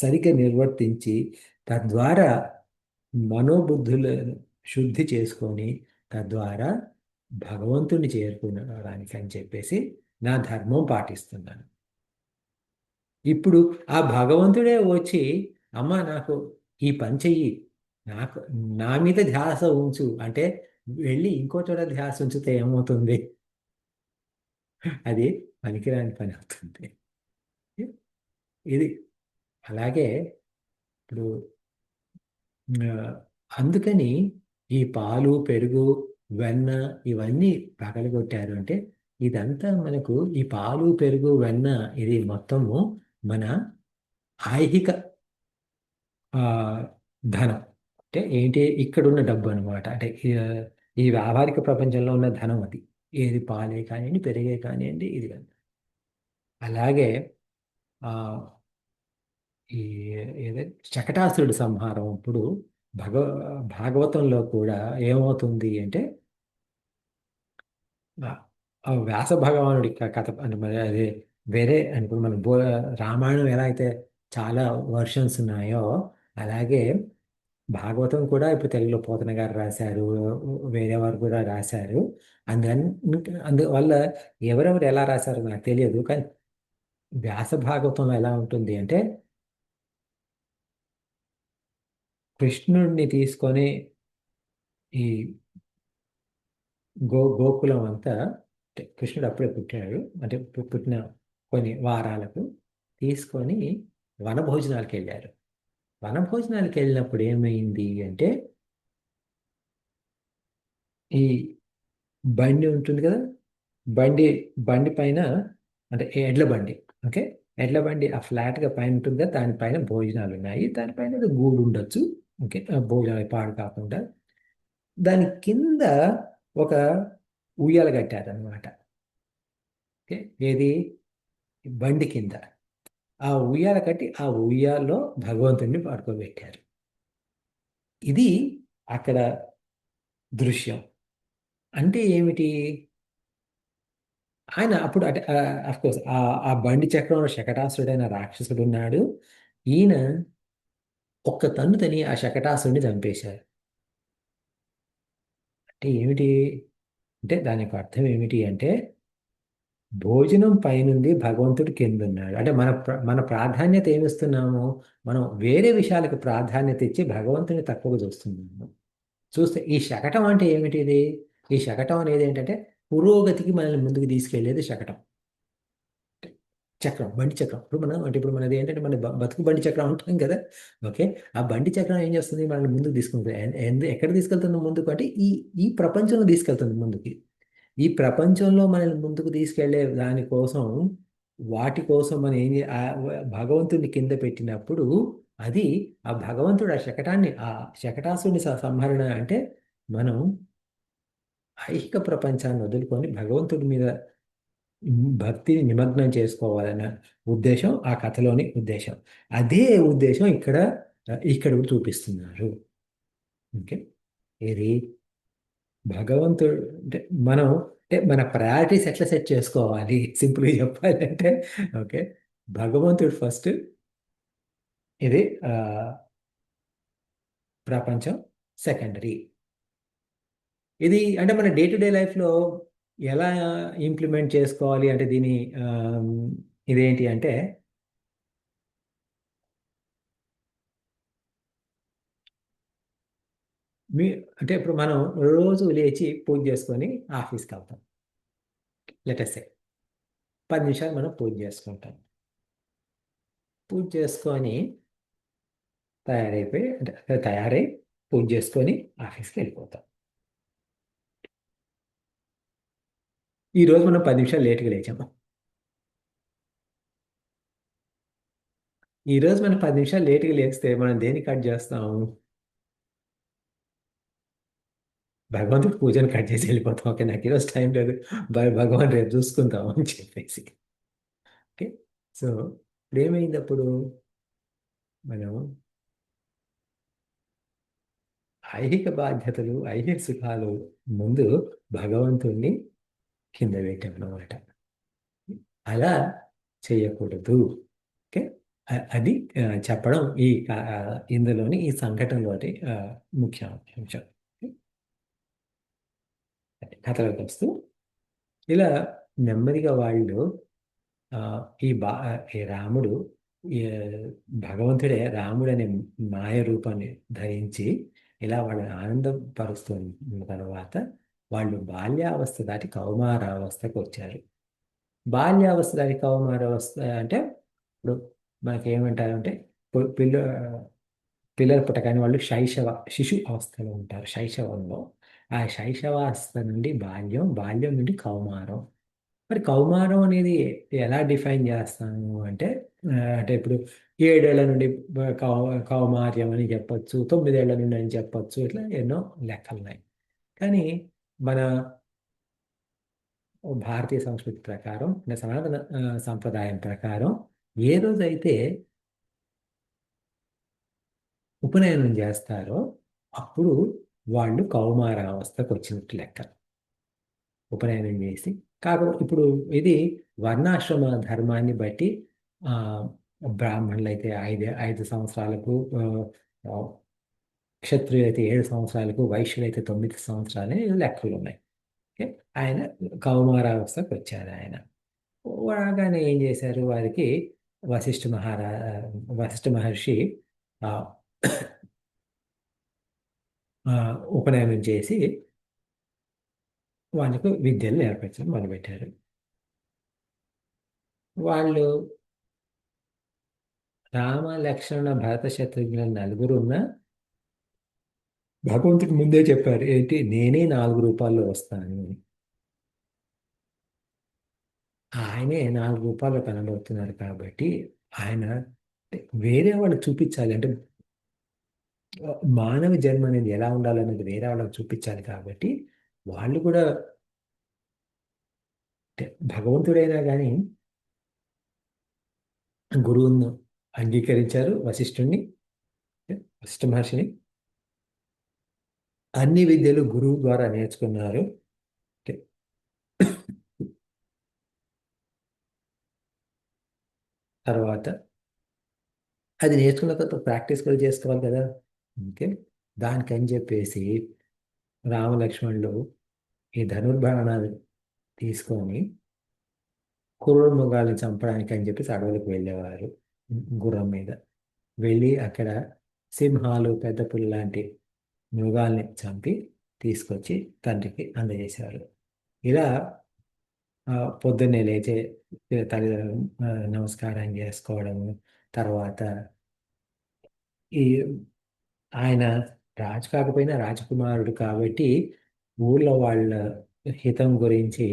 సరిగ్గా నిర్వర్తించి తద్వారా మనోబుద్ధులను శుద్ధి చేసుకొని తద్వారా భగవంతుని చేరుకోవడానికి అని చెప్పేసి నా ధర్మం పాటిస్తున్నాను. ఇప్పుడు ఆ భగవంతుడే వచ్చి అమ్మ నాకు ఈ పని చెయ్యి, నాకు నా మీద ధ్యాస ఉంచు అంటే వెళ్ళి ఇంకో చోట ధ్యాస ఉంచితే ఏమవుతుంది? అది పనికిరాని పని అవుతుంది. ఇది అలాగే ఇప్పుడు ఆ, అందుకని ఈ పాలు పెరుగు వెన్న ఇవన్నీ పగలగొట్టారు అంటే ఇదంతా మనకు ఈ పాలు పెరుగు వెన్న ఇది మొత్తము మన ఐహిక ఆ, ధనం. అంటే ఏంటి ఇక్కడున్న డబ్బు అనమాట. అంటే ఈ వ్యావహారిక ప్రపంచంలో ఉన్న ధనం అది. ఏది పాలే కానివ్వండి పెరిగే కానివ్వండి ఇది కానీ. అలాగే ఆ, ఈ ఏదో శకటాసురుడి సంహారం అప్పుడు భగ భాగవతంలో కూడా ఏమవుతుంది అంటే ఆ ఆ వ్యాస భగవానుడి కథ అంటే మరి అదే వేరే అనుకో మన రామాయణం ఎలా అయితే చాలా వర్షన్స్ ఉన్నాయో అలాగే భాగవతం కూడా ఇప్పుడు తెలుగులో పోతన గారు రాశారు. వేరే వారు కూడా రాశారు. అందుకని అందువల్ల ఎవరెవరు ఎలా రాశారో నాకు తెలియదు. కానీ వ్యాస భాగవతం ఎలా ఉంటుంది అంటే కృష్ణుడిని తీసుకొని ఈ గోకులం అంతా అంటే కృష్ణుడు అప్పుడే పుట్టాడు. అంటే పుట్టిన కొన్ని వారాలకు తీసుకొని వనభోజనాలకు వెళ్ళారు. వనభోజనాలకు వెళ్ళినప్పుడు ఏమైంది అంటే ఈ బండి ఉంటుంది కదా, బండి బండి పైన అంటే ఎడ్ల బండి. ఓకే, ఎడ్ల బండి ఆ ఫ్లాట్గా పైన ఉంటుంది కదా, దానిపైన భోజనాలు ఉన్నాయి. దానిపైన ఏదో గూడు ఉండొచ్చు. ఓకే, ఆ భోజనాలు పాడు కాకుండా దాని కింద ఒక ఉయ్యాల కట్టారనమాట. ఓకే, ఏది బండి కింద ఆ ఉయ్యాల కట్టి ఆ ఉయ్యాల్లో భగవంతుడిని పడుకోబెట్టారు. ఇది అక్కడ దృశ్యం. అంటే ఏమిటి? ఆయన అప్పుడు అంటే అఫ్ కోర్స్ ఆ బండి చక్రంలో శకటాసురుడైన రాక్షసుడు ఉన్నాడు. ఈయన ఒక్క తన్ను తని ఆ శకటాసురుడిని చంపేశారు. అంటే ఏమిటి అంటే దానికి అర్థం ఏమిటి అంటే భోజనం పైనుంది, భగవంతుడు కింద ఉన్నాడు. అంటే మన ప్రాధాన్యత ఏమిస్తున్నాము? మనం వేరే విషయాలకు ప్రాధాన్యత ఇచ్చి భగవంతుని తక్కువగా చూస్తున్నాము. చూస్తే ఈ శకటం అంటే ఏమిటి? ఇది ఈ శకటం అనేది ఏంటంటే పురోగతికి మనల్ని ముందుకు తీసుకెళ్లేది శకటం. చక్రం, బండి చక్రం. ఇప్పుడు మనం అంటే ఇప్పుడు మనది ఏంటంటే మన బతుకు బండి చక్రం అంటాం కదా. ఓకే, ఆ బండి చక్రం ఏం చేస్తుంది? మనల్ని ముందుకు తీసుకుంటుంది. ఎక్కడ తీసుకెళ్తుంది ముందుకు అంటే ఈ ఈ ప్రపంచంలో తీసుకెళ్తుంది ముందుకి. ఈ ప్రపంచంలో మనల్ని ముందుకు తీసుకెళ్లే దానికోసం వాటి కోసం మనం భగవంతుడిని కింద పెట్టినప్పుడు అది ఆ భగవంతుడు ఆ శకటాన్ని ఆ శకటాసుని సంహరణ అంటే మనం ఐహిక ప్రపంచాన్ని వదులుకొని భగవంతుడి మీద భక్తిని నిమగ్నం చేసుకోవాలన్న ఉద్దేశం ఆ కథలోని ఉద్దేశం. అదే ఉద్దేశం ఇక్కడ కూడా చూపిస్తున్నారు. ఓకే, ఇది భగవంతుడు అంటే మనం అంటే మన ప్రయారిటీస్ ఎట్లా సెట్ చేసుకోవాలి సింపుల్గా చెప్పాలంటే ఓకే, భగవంతుడు ఫస్ట్, ఇది ప్రపంచం సెకండరీ. ఇది అంటే మన డే టు డే లైఫ్లో ఎలా ఇంప్లిమెంట్ చేసుకోవాలి అంటే దీని ఇదేంటి అంటే మీ అంటే ఇప్పుడు మనం రోజు లేచి పూజ చేసుకొని ఆఫీస్కి వెళ్తాం. లెటెస్ 10 నిమిషాలు మనం పూజ చేసుకుంటాం. పూజ చేసుకొని తయారైపోయి అంటే తయారై పూజ చేసుకొని ఆఫీస్కి వెళ్ళిపోతాం. ఈ రోజు మనం 10 నిమిషాలు లేట్గా లేచాము. ఈ రోజు మనం 10 నిమిషాలు లేట్గా లేస్తే మనం దేన్ని కట్ చేస్తాం? భగవంతుడి పూజను కట్ చేసి వెళ్ళిపోతాం. ఓకే, నాకు ఈరోజు టైం లేదు, భగవాన్ రేపు చూసుకుందాం అని చెప్పేసి. ఓకే, సో ఇప్పుడు ఏమైంది? అప్పుడు మనం ఐహిక బాధ్యతలు, ఐహిక సుఖాలు ముందు భగవంతుణ్ణి కింద పెట్టాం అన్నమాట. అలా చేయకూడదు. ఓకే. అది చెప్పడం ఇందులోని ఈ సంఘటనలోని ముఖ్య అంశం. కథలోకి వస్తూ ఇలా నెమ్మదిగా వాళ్ళు ఆ, ఈ రాముడు ఈ భగవంతుడే రాముడు అనే మాయ రూపాన్ని ధరించి ఇలా వాళ్ళని ఆనందం పరుస్తున్న తర్వాత వాళ్ళు బాల్యావస్థ దాటి కౌమారావస్థకు వచ్చారు. బాల్యావస్థ దాటి కౌమారావస్థ అంటే ఇప్పుడు మనకి ఏమంటారంటే పిల్ల పిల్లలు పుట్టగానే వాళ్ళు శిశు అవస్థలో ఉంటారు. శైశవంలో ఆ శైశవావస్థ నుండి బాల్యం, బాల్యం నుండి కౌమారం. మరి కౌమారం అనేది ఎలా డిఫైన్ చేస్తాము అంటే అంటే ఇప్పుడు 7 ఏళ్ల నుండి కౌమార్యం అని చెప్పొచ్చు, 9 ఏళ్ల నుండి అని చెప్పొచ్చు, ఇట్లా ఎన్నో లెక్కలు ఉన్నాయి. కానీ మన భారతీయ సంస్కృతి ప్రకారం, సనాతన సంప్రదాయం ప్రకారం ఏ రోజైతే ఉపనయనం చేస్తారో అప్పుడు వాళ్ళు కౌమారావస్థకు వచ్చినట్టు లెక్క. ఉపనయనం చేసి కాకపోతే ఇప్పుడు ఇది వర్ణాశ్రమ ధర్మాన్ని బట్టి ఆ బ్రాహ్మణులు అయితే 5 సంవత్సరాలకు, క్షత్రియులు అయితే 7 సంవత్సరాలకు, వైశ్యులు అయితే 9 సంవత్సరాలు లెక్కలు ఉన్నాయి. ఓకే. ఆయన కౌమారావస్థకు వచ్చారు. ఆయన రాగానే ఏం చేశారు, వారికి వశిష్ఠ మహర్షి ఆ, ఉపనయనం చేసి వాళ్ళకు విద్యలు నేర్పించడం మొదలుపెట్టారు. వాళ్ళు రామ లక్ష్మణ భరత శత్రుఘ్నుల నలుగురు ఉన్న భగవంతుడికి ముందే చెప్పారు ఏంటి, నేనే 4 రూపాల్లో వస్తాను. ఆయనే 4 రూపాల్లో కనబడుతున్నారు కాబట్టి ఆయన వేరే వాళ్ళకి చూపించాలి. అంటే మానవ జన్మ అనేది ఎలా ఉండాలనేది వేరే వాళ్ళకి చూపించాలి కాబట్టి వాళ్ళు కూడా భగవంతుడైనా కానీ గురువును అంగీకరించారు. వశిష్ఠ మహర్షిని అన్ని విద్యలు గురువు ద్వారా నేర్చుకున్నారు. తర్వాత అది నేర్చుకున్న తర్వాత ప్రాక్టీస్ కూడా చేసుకోవాలి కదా. ఓకే. దానికని చెప్పేసి రామలక్ష్మణులు ఈ ధనుర్బాణాలు తీసుకొని క్రూర మృగాల్ని చంపడానికి అని చెప్పేసి అడవులకు వెళ్ళేవారు గుర్రం మీద. వెళ్ళి అక్కడ సింహాలు, పెద్ద పులి లాంటి మృగాల్ని చంపి తీసుకొచ్చి తండ్రికి అందజేసేవారు. ఇలా పొద్దున్నే లేచే తల్లిదండ్రులు నమస్కారం చేసుకోవడము, తర్వాత ఈ ఆయన రాజు కాకపోయినా రాజకుమారుడు కాబట్టి ఊళ్ళో వాళ్ళ హితం గురించి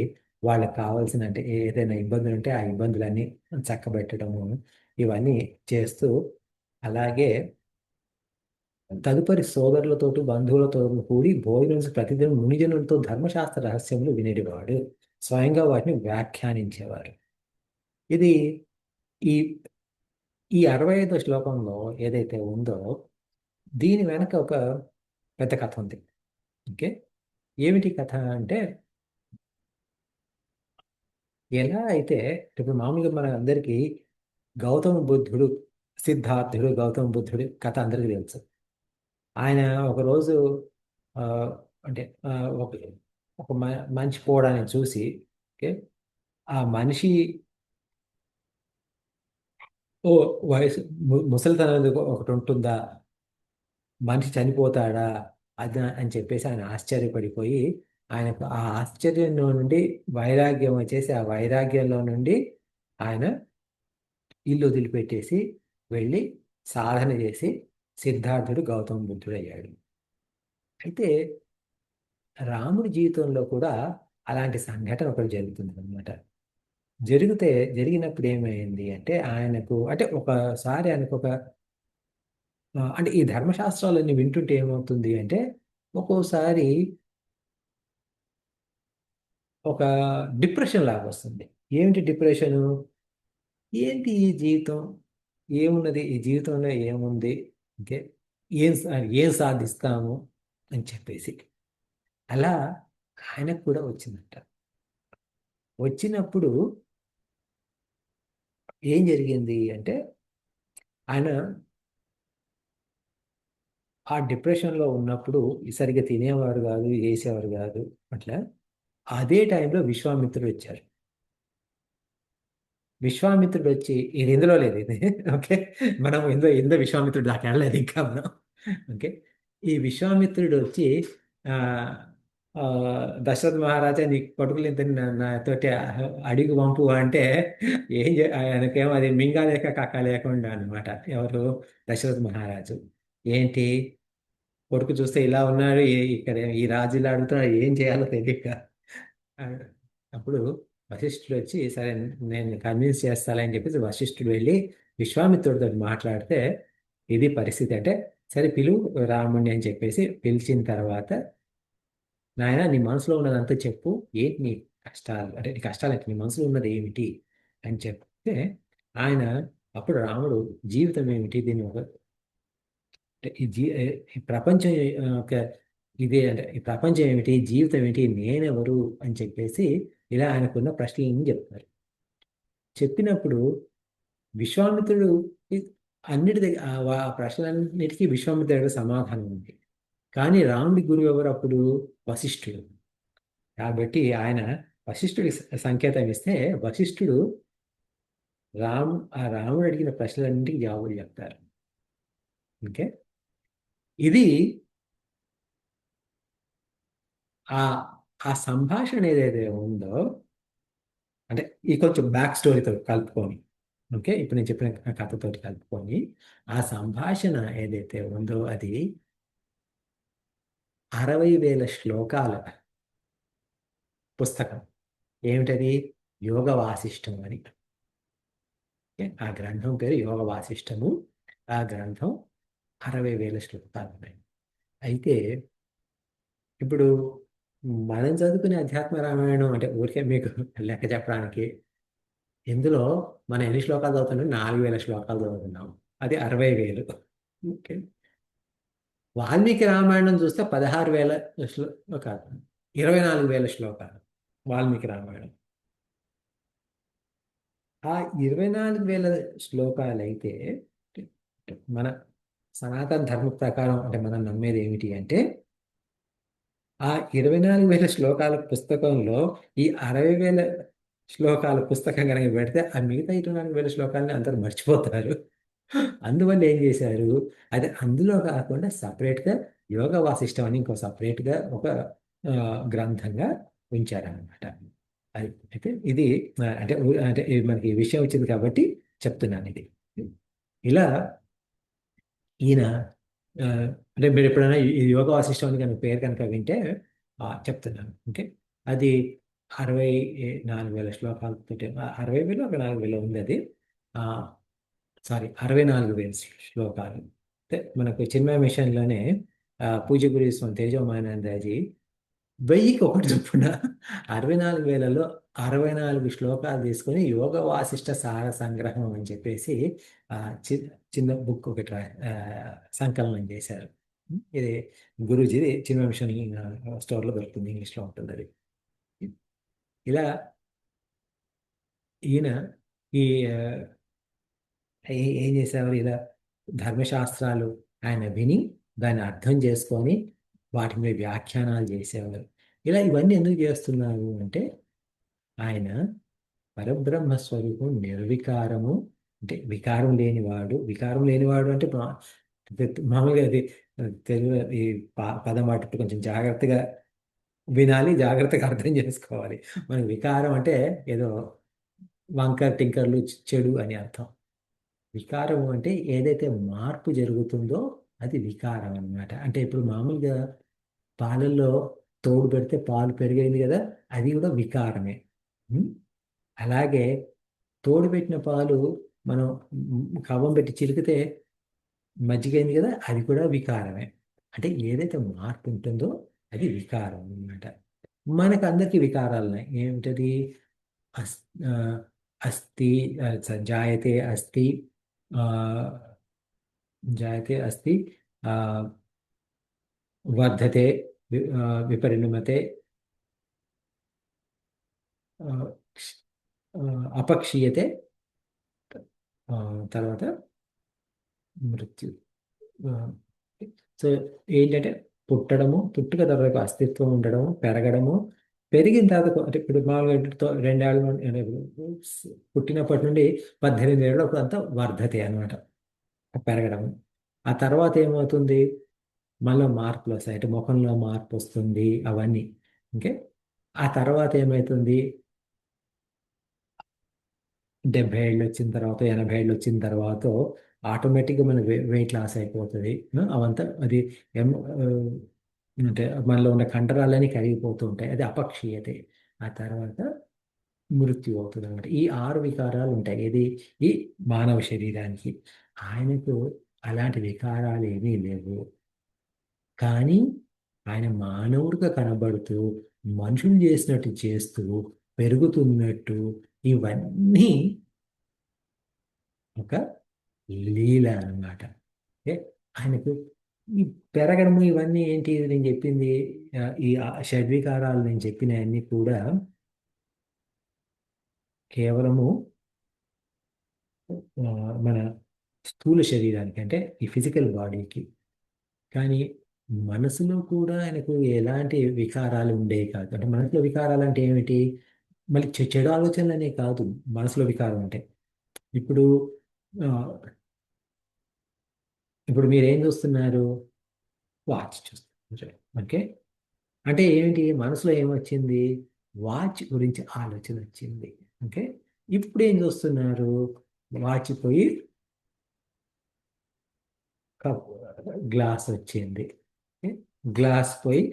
వాళ్ళకి కావాల్సిన అంటే ఏదైనా ఇబ్బందులు ఉంటే ఆ ఇబ్బందులన్నీ చక్కబెట్టడము ఇవన్నీ చేస్తూ, అలాగే తదుపరి సోదరులతోటి బంధువులతో కూడి భోజనం ప్రతిదినం మునిజనులతో ధర్మశాస్త్ర రహస్యములు వినేటివాడు. స్వయంగా వాటిని వ్యాఖ్యానించేవారు. ఇది ఈ ఈ 65వ శ్లోకంలో ఏదైతే ఉందో దీని వెనక ఒక పెద్ద కథ ఉంది. ఓకే. ఏమిటి కథ అంటే, ఎలా అయితే ఇప్పుడు మామూలుగా మన అందరికీ గౌతమ బుద్ధుడు, గౌతమ బుద్ధుడు కథ అందరికీ తెలుసు. ఆయన ఒకరోజు ఆ, అంటే ఒక ఒక మనిషి పోవడాన్ని చూసి, ఓకే, ఆ మనిషి ఓ వయసు ముసలితనం ఒకటి ఉంటుందా, మనిషి చనిపోతాడా అది అని చెప్పేసి ఆయన ఆశ్చర్యపడిపోయి, ఆయనకు ఆ ఆశ్చర్యంలో నుండి వైరాగ్యం వచ్చేసి ఆ వైరాగ్యంలో నుండి ఆయన ఇల్లు వదిలిపెట్టేసి వెళ్ళి సాధన చేసి సిద్ధార్థుడు గౌతమ బుద్ధుడు అయ్యాడు. అయితే రాముడి జీవితంలో కూడా అలాంటి సంఘటన ఒకటి జరుగుతుంది అనమాట. జరిగినప్పుడు ఏమైంది అంటే ఆయనకు అంటే ఒకసారి ఆయనకు అంటే ఈ ధర్మశాస్త్రాలన్నీ వింటుంటే ఏమవుతుంది అంటే ఒక్కోసారి ఒక డిప్రెషన్ లాగా వస్తుంది. ఏమిటి డిప్రెషను? ఏంటి ఈ జీవితం, ఏమున్నది ఈ జీవితంలో, ఏముంది, ఓకే, ఏం సాధిస్తాము, అని చెప్పేసి. అలా ఆయనకు కూడా వచ్చిందంట. వచ్చినప్పుడు ఏం జరిగింది అంటే, ఆయన ఆ డిప్రెషన్లో ఉన్నప్పుడు సరిగ్గా తినేవారు కాదు, వేసేవారు కాదు. అట్లా అదే టైంలో విశ్వామిత్రుడు వచ్చారు. విశ్వామిత్రుడు వచ్చి, ఇది ఇందులో లేదు ఇది. ఓకే, మనం ఇందులో విశ్వామిత్రుడు దాకా వెళ్ళలేదు ఇంకా మనం. ఓకే, ఈ విశ్వామిత్రుడు వచ్చి ఆ ఆ, దశరథ మహారాజా నీ కొడుకులు ఇంత నాతోటి అడిగి పంపు అంటే ఆయనకేమో అది మింగాలేక కక్క లేకుండా అనమాట. ఎవరు? దశరథ మహారాజు. ఏంటి, కొడుకు చూస్తే ఇలా ఉన్నాడు, ఇక్కడ ఈ రాజు ఇలా అడుగుతున్నాడు, ఏం చేయాలో తెలియక. ఆ, అప్పుడు వశిష్ఠుడు వచ్చి, సరే నేను కన్విన్స్ చేస్తానని అని చెప్పేసి వశిష్ఠుడు వెళ్ళి విశ్వామిత్రుడితో మాట్లాడితే, ఇది పరిస్థితి అంటే, సరే పిలువు రాముడిని అని చెప్పేసి పిలిచిన తర్వాత, నాయన నీ మనసులో ఉన్నదంతా చెప్పు, ఏంటి నీ కష్టాలు, అంటే నీ కష్టాలు అంటే నీ మనసులో ఉన్నది ఏమిటి అని చెప్తే, ఆయన అప్పుడు రాముడు జీవితం ఏమిటి, దీన్ని ఒక అంటే ఈ ప్రపంచం ఒక ఇదే, అంటే ఈ ప్రపంచం ఏమిటి, జీవితం ఏమిటి, నేనెవరు అని చెప్పేసి ఇలా ఆయనకున్న ప్రశ్నలన్నీ చెప్తారు. చెప్పినప్పుడు విశ్వామిత్రుడు ఈ- అన్నిటి దగ్గర ఆ ప్రశ్నలన్నిటికీ విశ్వామిత్రుడు సమాధానం ఉంది. కానీ రాముడి గురువు ఎవరు అప్పుడు? వశిష్ఠుడు. కాబట్టి ఆయన వశిష్ఠుడికి సంకేతం ఇస్తే వశిష్ఠుడు రాముడు అడిగిన ప్రశ్నలన్నింటికి జవాబులు చెప్తారు. ఓకే, ఇది ఆ ఆ సంభాషణ ఏదైతే ఉందో, అంటే ఈ కొంచెం బ్యాక్ స్టోరీతో కలుపుకొని, ఓకే, ఇప్పుడు నేను చెప్పిన కథతో కలుపుకొని, ఆ సంభాషణ ఏదైతే ఉందో అది 60,000 శ్లోకాల పుస్తకం. ఏమిటది? యోగ వాసిష్టం అని. ఓకే? ఆ గ్రంథం పేరు యోగ వాసిష్టము. ఆ గ్రంథం 60,000 శ్లోకాలు ఉన్నాయి. అయితే ఇప్పుడు మనం చదువుకునే అధ్యాత్మ రామాయణం అంటే ఊరికే మీకు లెక్క చెప్పడానికి, ఇందులో మనం ఎన్ని శ్లోకాలు చదువుతున్నాం? 4,000 శ్లోకాలు చదువుతున్నాం. అది 60,000. ఓకే, వాల్మీకి రామాయణం చూస్తే 16,000 శ్లోకాలు, 24,000 శ్లోకాలు వాల్మీకి రామాయణం. ఆ 24,000 శ్లోకాలు అయితే మన సనాతన ధర్మ ప్రకారం, అంటే మనం నమ్మేది ఏమిటి అంటే, ఆ 24,000 శ్లోకాల పుస్తకంలో ఈ 60,000 శ్లోకాల పుస్తకం కనుక పెడితే ఆ మిగతా 24,000 శ్లోకాలని అందరూ మర్చిపోతారు. అందువల్ల ఏం చేశారు, అది అందులో కాకుండా సపరేట్గా యోగ వాసిష్టం అని ఇంకో సపరేట్గా ఒక గ్రంథంగా ఉంచారనమాట. అది అయితే ఇది అంటే ఇది మనకి ఈ విషయం వచ్చింది కాబట్టి చెప్తున్నాను ఇది. ఇలా ఈయన అంటే మీరు ఎప్పుడైనా ఈ యోగ వాసిష్టం అని కనుక పేరు కనుక వింటే చెప్తున్నాను. ఓకే, అది 64,000 శ్లోకాలతో, 60,000 ఒక 4,000 ఉంది అది. సారీ, 64,000 శ్లోకాలు. అంటే మనకు చిన్మయ మిషన్లోనే పూజ్య గురు స్వామి తేజోమానందాజీ 1000కి ఒకటి చొప్పున 64,000లో 64 శ్లోకాలు తీసుకొని యోగ వాసిష్ట సార సంగ్రహం అని చెప్పేసి ఆ, చి- చిన్న బుక్ ఒకటి సంకలనం చేశారు. ఇది గురూజీది చిన్న మిషన్ స్టోర్లో దొరుకుతుంది, ఇంగ్లీష్లో ఉంటుంది అది. ఇలా ఈయన ఈ ఏం చేసేవారు, ఇలా ధర్మశాస్త్రాలు ఆయన విని దాన్ని అర్థం చేసుకొని వాటి మీద వ్యాఖ్యానాలు చేసేవారు. ఇలా ఇవన్నీ ఎందుకు చేస్తున్నారు అంటే, ఆయన పరబ్రహ్మ స్వరూపం, నిర్వికారము, అంటే వికారం లేనివాడు అంటే మామూలుగా అది తెలుగు ఈ పదం వాటి కొంచెం జాగ్రత్తగా వినాలి, జాగ్రత్తగా అర్థం చేసుకోవాలి. మనకి వికారం అంటే ఏదో వంకర్ టింకర్లు, చెడు అని అర్థం. వికారం అంటే ఏదైతే మార్పు జరుగుతుందో అది వికారం అన్నమాట. అంటే ఇప్పుడు మామూలుగా పాలల్లో తోడు పెడితే పాలు పెరిగైంది కదా, అది కూడా వికారమే. ఉం? అలాగే తోడు పెట్టిన పాలు మనం కవ్వం పెట్టి చిలికితే మజ్జిగైంది కదా, అది కూడా వికారమే. అంటే ఏదైతే మార్పు ఉంటుందో అది వికారం అన్నమాట. మనకు అందరికీ వికారాలు ఉన్నాయి. ఏమిటది? అస్ ఆ, అస్థి జాయతే అస్థి, ఆ, జాయతే అస్థి, ఆ, వర్ధతే, విపరిణమతే, ఆ, ఆ, అపక్షీయతే, ఆ, తర్వాత మృత్యు. ఆ, సో ఏంటంటే పుట్టడము, పుట్టుక తర్వాత అస్తిత్వం ఉండడము, పెరగడము, పెరిగిన తర్వాత అంటే ఇప్పుడు మామూలుగా 2 ఏళ్ళ నుండి అంటే పుట్టినప్పటి నుండి 18 ఏళ్ళ అంతా వర్ధతే అనమాట, పెరగడం. ఆ తర్వాత ఏమవుతుంది, మనలో మార్పులు వస్తాయి, అంటే ముఖంలో మార్పు వస్తుంది అవన్నీ. ఓకే. ఆ తర్వాత ఏమవుతుంది, 70 ఏళ్ళు వచ్చిన తర్వాత, 80 ఏళ్ళు వచ్చిన తర్వాత ఆటోమేటిక్గా మన వెయిట్ లాస్ అయిపోతుంది. అవంతా అది ఎం- ఆ, అంటే మనలో ఉన్న కండరాలన్నీ కరిగిపోతూ ఉంటాయి, అది అపక్షీయతే. ఆ తర్వాత మృత్యు అవుతుంది అనమాట. ఈ 6 వికారాలు ఉంటాయి, ఇది ఈ మానవ శరీరానికి. ఆయనకు అలాంటి వికారాలు ఏమీ లేవు. కానీ ఆయన మానవుడిగా కనబడుతూ మనుషులు చేసినట్టు చేస్తూ పెరుగుతున్నట్టు, ఇవన్నీ ఒక లీల అన్నమాట. ఓకే. ఆయనకు ఈ పెరగడము ఇవన్నీ ఏంటి, ఇది నేను చెప్పింది, ఈ షడ్వికారాలు నేను చెప్పినవన్నీ కూడా కేవలము ఆ, మన స్థూల శరీరానికి, అంటే ఈ ఫిజికల్ బాడీకి. కానీ మనసులో కూడా ఆయనకు ఎలాంటి వికారాలు ఉండేవి కాదు. అంటే మనసులో వికారాలు అంటే ఏమిటి, మళ్ళీ చెడు ఆలోచనలు అనే కాదు. మనసులో వికారం అంటే ఇప్పుడు ఆ, ఇప్పుడు మీరు ఏం చూస్తున్నారు, వాచ్ చూస్తున్నారు. ఓకే. అంటే ఏమిటి, మనసులో ఏమొచ్చింది, వాచ్ గురించి ఆలోచన వచ్చింది. ఓకే. ఇప్పుడు ఏం చూస్తున్నారు, వాచ్ పోయి కప్, గ్లాస్ వచ్చింది. ఓకే? గ్లాస్ పోయి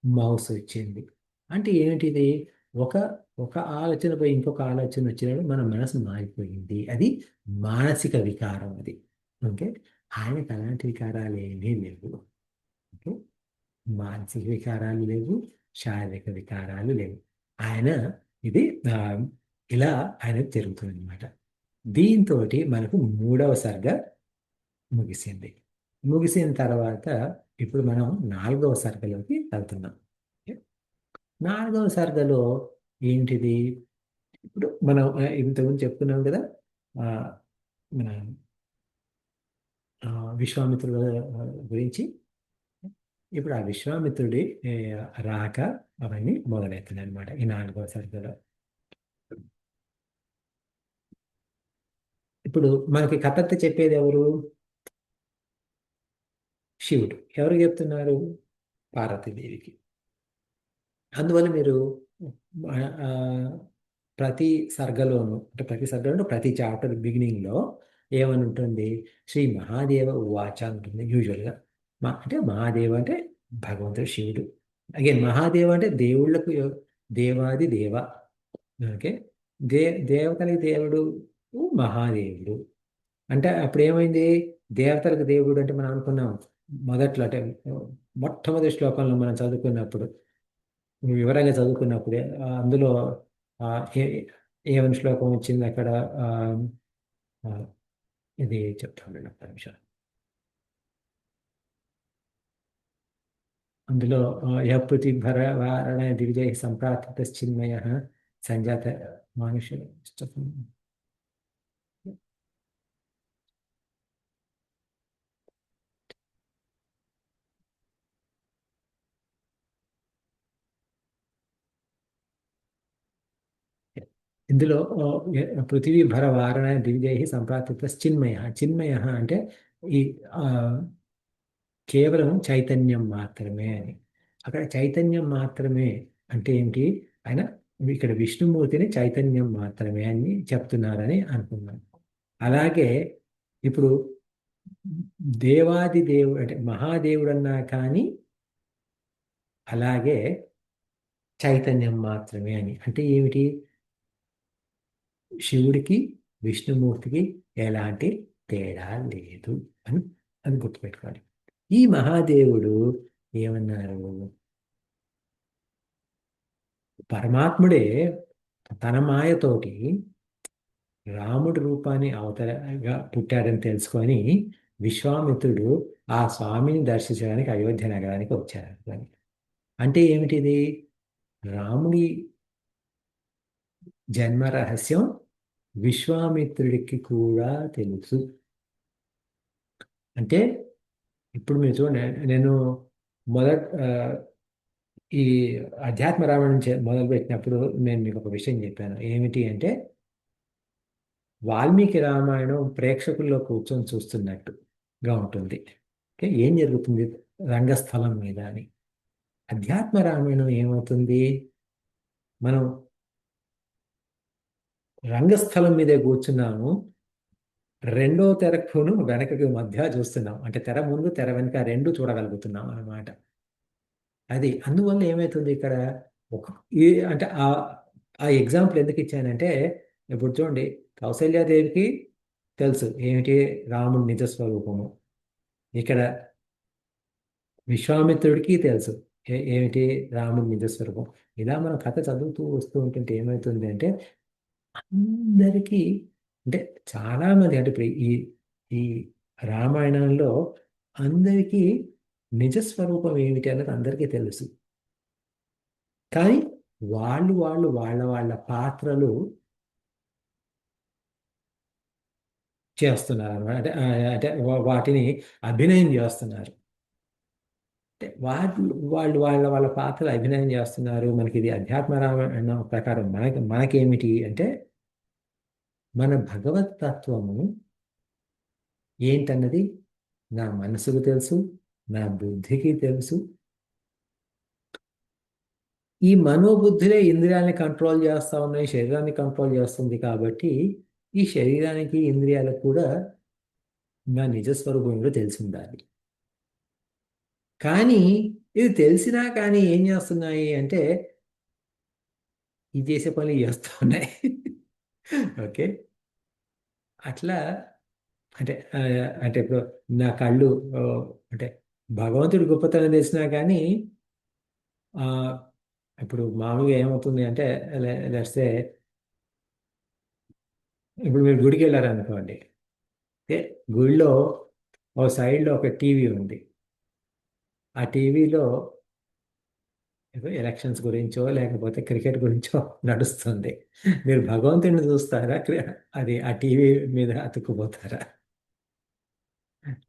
మౌస్ వచ్చింది. అంటే ఏమిటిది, ఒక ఒక ఆలోచన పోయి ఇంకొక ఆలోచన వచ్చినప్పుడు మన మనసు మారిపోయింది, అది మానసిక వికారం అది. ఓకే. ఆయనకు అలాంటి వికారాలు ఏమీ లేవు. ఓకే. మానసిక వికారాలు లేవు, శారీరక వికారాలు లేవు. ఆయన ఇది ఆ, ఇలా ఆయన జరుగుతుంది అనమాట. దీంతో మనకు 3వ సర్గ ముగిసింది. ముగిసిన తర్వాత ఇప్పుడు మనం 4వ సర్గలోకి వెళ్తున్నాం. ఓకే? 4వ సర్గలో ఏంటిది, ఇప్పుడు మనం ఇంతకుముందు చెప్పుకున్నాం కదా, ఆ, మన ఆ, విశ్వామిత్రుల గురించి. ఇప్పుడు ఆ విశ్వామిత్రుడి రాక అవన్నీ మొదలవుతుంది అనమాట ఈ 4వ సర్గలో. ఇప్పుడు మనకి కథంతా చెప్పేది ఎవరు, శివుడు. ఎవరు చెప్తున్నారు, పార్వతీదేవికి. అందువల్ల మీరు ఆ, ఆ, ప్రతి సర్గలోను, అంటే ప్రతి సర్గలోను ప్రతి చాప్టర్ బిగినింగ్లో ఏమని ఉంటుంది, శ్రీ మహాదేవ ఉవాచ ఉంటుంది యూజువల్గా. అంటే మహాదేవ అంటే భగవంతుడు శివుడు. అగైన్ మహాదేవ అంటే దేవుళ్ళకు దేవాది దేవ. ఓకే. దే దేవతలకి దేవుడు మహాదేవుడు. అంటే అప్పుడు ఏమైంది, దేవతలకు దేవుడు అంటే మనం అనుకున్నాం మొదట్లో, అంటే మొట్టమొదటి శ్లోకంలో మనం చదువుకున్నప్పుడు, వివరంగా చదువుకున్నప్పుడే అందులో ఆ, ఏ ఏమని శ్లోకం వచ్చింది అక్కడ, ఆ, ఆ, ఇది చెప్తాను ఒక్క నిమిషం. అందులో యపృతిభర వారణ దివిజయ సంప్రాప్త చిన్మయ సంజాత మానుష. ఇందులో పృథివీ భర వారణ దివిజై సంప్రాప్త చిన్మయ. చిన్మయ అంటే ఈ ఆ, కేవలం చైతన్యం మాత్రమే అని. అక్కడ చైతన్యం మాత్రమే అంటే ఏంటి, ఆయన ఇక్కడ విష్ణుమూర్తిని చైతన్యం మాత్రమే అని చెప్తున్నారని అనుకున్నాను. అలాగే ఇప్పుడు దేవాది దేవుడు అంటే మహాదేవుడు అన్నా కానీ అలాగే చైతన్యం మాత్రమే అని. అంటే ఏమిటి, శివుడికి విష్ణుమూర్తికి ఎలాంటి తేడా లేదు అని అని గుర్తుపెట్టుకోవాలి. ఈ మహాదేవుడు ఏమన్నారు, పరమాత్ముడే తన మాయతోటి రాముడి రూపాన్ని అవతరగా పుట్టాడని తెలుసుకొని విశ్వామిత్రుడు ఆ స్వామిని దర్శించడానికి అయోధ్య నగరానికి వచ్చారు. అంటే ఏమిటిది? రాముడి జన్మ రహస్యం విశ్వామిత్రుడికి కూడా తెలుసు. అంటే ఇప్పుడు మీరు చూడండి, నేను మొదట ఈ అధ్యాత్మ రామాయణం మొదలుపెట్టినప్పుడు నేను మీకు ఒక విషయం చెప్పాను. ఏమిటి అంటే వాల్మీకి రామాయణం ప్రేక్షకుల్లో కూర్చొని చూస్తున్నట్టుగా ఉంటుంది. ఓకే, ఏం జరుగుతుంది రంగస్థలం మీద అని. అధ్యాత్మ రామాయణం ఏమవుతుంది? మనం రంగస్థలం మీదే కూర్చున్నాము, రెండో తెరకును వెనకకి మధ్య చూస్తున్నాం. అంటే తెర ముందు తెర వెనక రెండు చూడగలుగుతున్నాం అన్నమాట. అది అందువల్ల ఏమవుతుంది ఇక్కడ ఒక అంటే ఆ ఎగ్జాంపుల్ ఎందుకు ఇచ్చానంటే, ఇప్పుడు చూడండి, కౌసల్యాదేవికి తెలుసు ఏమిటి రాముడి నిజ స్వరూపము. ఇక్కడ విశ్వామిత్రుడికి తెలుసు ఏమిటి రాముడి నిజ స్వరూపం. ఇలా మనం కథ చదువుతూ వస్తూ ఉంటుంటే ఏమవుతుంది అంటే అందరికీ, అంటే చాలా మంది, అంటే ఇప్పుడు ఈ ఈ రామాయణంలో అందరికీ నిజస్వరూపం ఏమిటి అన్నది అందరికీ తెలుసు. కానీ వాళ్ళ వాళ్ళ పాత్రలు చేస్తున్నారు అన్నమాట. వాటిని అభినయం చేస్తున్నారు. అంటే వాళ్ళ పాత్రలు అభినయం చేస్తున్నారు. మనకి ఇది అధ్యాత్మ రామాయణం ప్రకారం మనకేమిటి అంటే మన భగవత్ తత్వము ఏంటన్నది నా మనసుకు తెలుసు, నా బుద్ధికి తెలుసు. ఈ మనోబుద్ధులే ఇంద్రియాలని కంట్రోల్ చేస్తూ ఉన్నాయి, శరీరాన్ని కంట్రోల్ చేస్తుంది. కాబట్టి ఈ శరీరానికి ఇంద్రియాలకు కూడా నా నిజస్వరూపం ఏంటో తెలిసి ఉండాలి. కానీ ఇది తెలిసినా కానీ ఏం చేస్తున్నాయి అంటే ఇది చేసే పనులు చేస్తూ ఉన్నాయి. ఓకే, అట్లా అంటే అంటే ఇప్పుడు నా కళ్ళు అంటే భగవంతుడి గొప్పతనం తెలిసినా కానీ ఇప్పుడు మామూలుగా ఏమవుతుంది అంటే లేస్తే ఇప్పుడు మీరు గుడికి వెళ్ళారనుకోండి, గుడిలో ఓ సైడ్లో ఒక టీవీ ఉంది. ఆ టీవీలో ఎలక్షన్స్ గురించో లేకపోతే క్రికెట్ గురించో నడుస్తుంది. మీరు భగవంతుడిని చూస్తారా, అది ఆ టీవీ మీద అతుక్కుపోతారా?